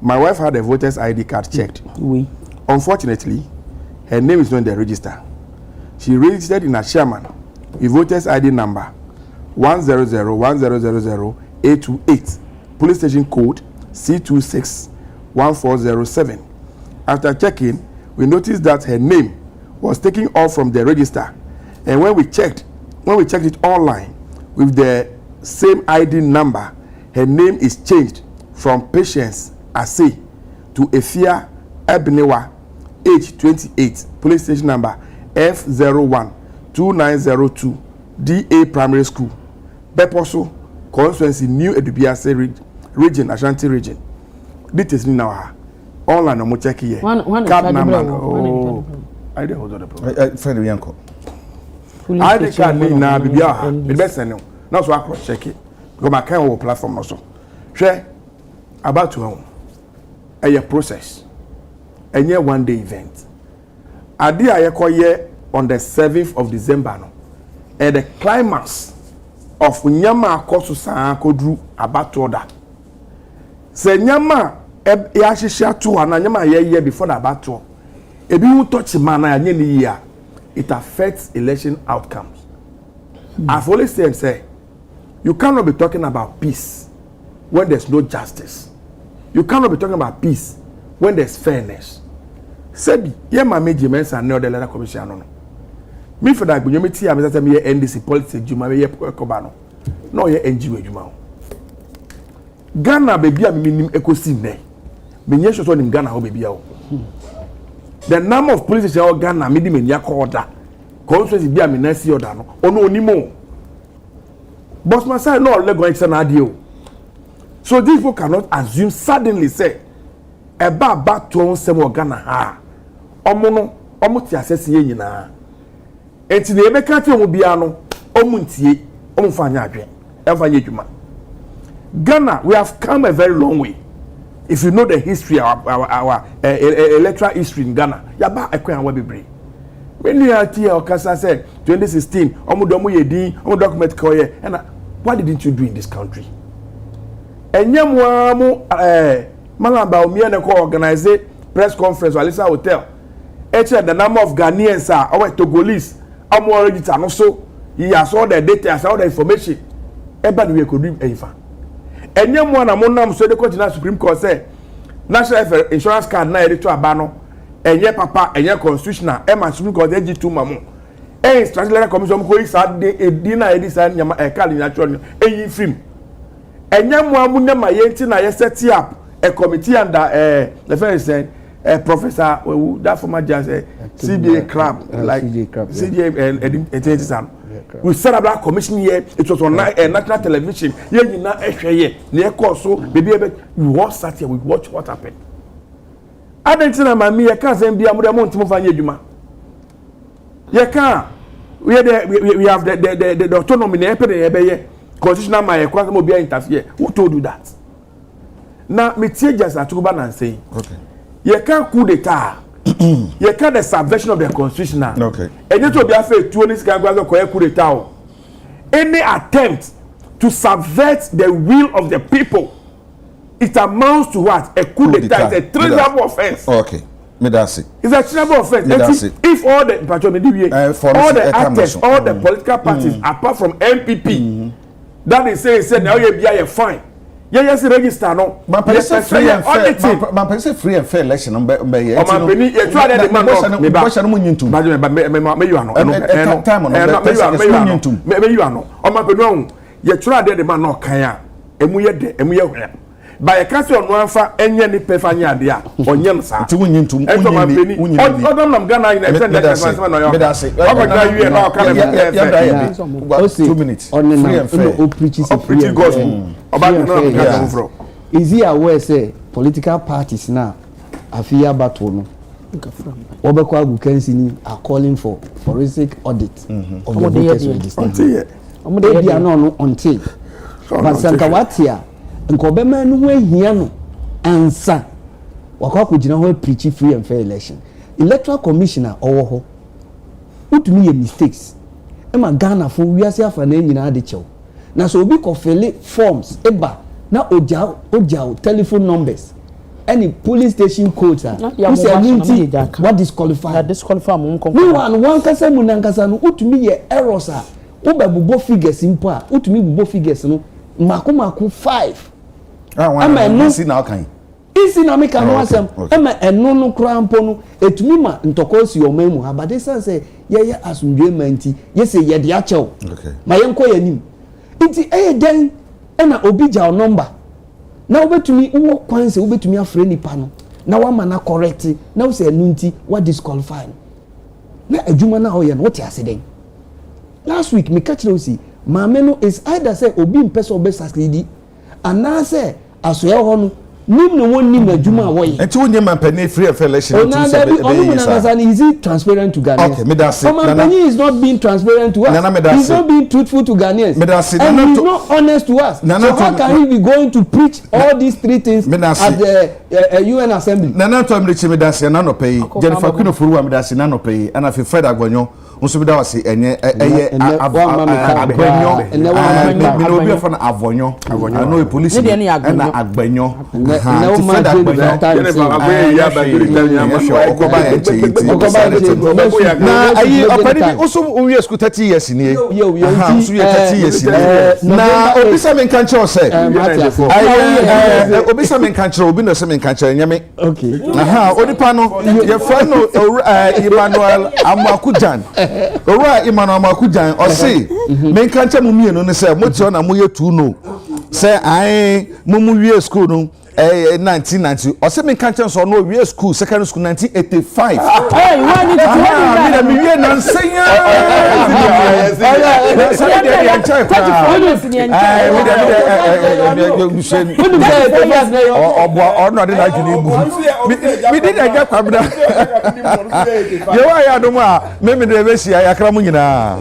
S5: my wife had a voter's ID card checked.
S2: Oui.
S5: Unfortunately, her name is not in the register. She registered in a chairman with voter's ID number 10010000828, police station code C261407. After checking, we noticed that her name was taken off from the register, and when we checked it online with the same ID number, her name is changed from Patience Ase to Efia Ebnewa, age 28, police station number F012902, DA Primary School, Beposo, constituency New Edubiase region, Ashanti region. Details now. Online, I'm check here. Card number. Oh, I don't hold on the problem.
S1: Friend Yanko.
S5: I the card me na bibia. The best no. Now so I cross check it. Because my kind of platform also. Share about to home. A process. A year 1 day event. Adi ayekoye on the 7th of December no. At the climax of nyama akoso san kodru about order. Se nyama ya hihia to ana nyama ye before the battle. Ebi hu touch man na anye ni year. It affects election outcomes. I've always said, say, you cannot be talking about peace when there's no justice. You cannot be talking about peace when there's fairness. Sebi, ye ma meji mensa ne the Electoral Commission no. Me for that gbonyo meti am say me NDC politics juma me ye koba no. No ye NGO juma. Ghana baby am minim ekosim ne. Me nye so nim Ghana ho baby o. The number of police in Ghana me di me nya order. Constituency bi am na si order no. Ono onimo. But my side no let go external adio. So these people cannot assume suddenly say eba back to on sem Ghana ha. Omo no, omo ti assess ye nyina. Enti na ebe ka ti omo bia no, omo ntie, omo fa anya adwen. E fa anya adwuma. Ghana, we have come a very long way. If you know the history our electoral history in Ghana, yaba ekwan wa bebre. When you are here Okasa said 2016, omo do omo ye din, omo document ko ye. And what didn't you do in this country? Enyamwa mo malamba omi na ko organize press conference at Alisa Hotel. The number of Ghanaians are our Togolese, I'm already no so he has all the data, has all the information. Everybody we could do anything. And young one among them so the continental Supreme Court say national insurance card na to abano, and your papa and your constitutional Emma Supreme Court AG2 mamu. Eh, Strategic Commission ko is at the dinner edison yama a card in natural a film. And young one muna my yenti na set up a committee under the first saying. Professor, that former judge, CBA Crab, like CBA and we set up that commission here. It was on national television. Here you now here near course. So baby, you all sat here. We watch what happened. I don't think my me. I can't say be a more amount of money. You can't. We have the autonomy. The constitutional my equality will be interfere. Who told you that? Now me tell just a tuba and say. Okay. You can't coup d'etat. You can't the subversion of the constitution. Okay. And you to be afraid to this guy go coup d'etat. Any attempt to subvert the will of the people, it amounts to what? A coup d'etat. It's a treasonable offense. Okay. It's a treasonable offense. If all the actors, all the political parties, apart from MPP, that is saying now you be a fine. Yes, register no. My person free and fair. My person free and fair election. My penny. You try that man no. Me question mo nyintum. Me you ano. Time on. Me you ano. O my penny. You try that man no kan. Emu ye de. Emu ye hwe. By a council on one fa enye ni pefanya de a. Onyem sa. Ti wonyintum. Eto my penny. Odom nam Ghana in extend that no yo. Me da say. Oba you no kan. 2 minutes. Free and fair. O preaching gospel. Is he aware say political parties now afia battle no obekwa agukansini are calling for forensic audit of the voters register omo dey no until but sankawatia nkobema no ho ahia no ansa wakwa kugina ho preach free and fair election electoral commissioner owo ho utumi ye mistakes ema Ghana for wiase afa na nyina ade chew na so obi ko fill forms eba na oja telephone numbers any police station codes who say what disqualify mo nko one kasa mu na nkasa no utumi ye errors a obabubo figures impo a utumi bubo figures no mako 5 ama no si na kan isi na me kan no asem ama eno no kra mpo no etumi ma ntokosi o mamu ha but this say ye asundwe manti ye say ye de achew ma ye nko yanim nti den na obi ja number na obetumi wo kwanse obetumi afre nipa no na wa ma na correct na wo say enu nti wa disqualify na adwuma na hoye no what ya say den last week me catch you see maame no is either say obi mpeso obe succeed ana say asoya ho no nim no won nim adwuma woye enti wonye mampani free of election to say is it transparent to Ghanaians? Okay, me that say mampani is not being transparent to us. He's not being truthful to Ghanaians. Me that say and he's not honest to us. So how can he be going to preach all these three things at the UN assembly? Nana to me that say nano pay Jennifer Queen of Furuwa me that say nano pay and afi Fred Agwonyo
S1: nso bi da wase enye agbanyo me no bi fa na avonyo no e police na agbanyo
S3: na o ma
S1: na ayi opani oso unwie school 30 years ni so ye 30 years na obi sa men kan che say obi sa men kan che obi no sa men kan che nyame
S3: okay
S1: odipa no ye fa no Emmanuel Amakujan Emmanuel Amakujan o say men kan che mu mienu ne say mo ti na mo ye tu no say ai mu wie school no 1990 o say me kan chen so no we school secondary school 1985
S2: hey why need to
S1: me we na nsenya no dey like ni bu me dey get kwabra ye wa ya do ma me dey be sia yakra mu nyina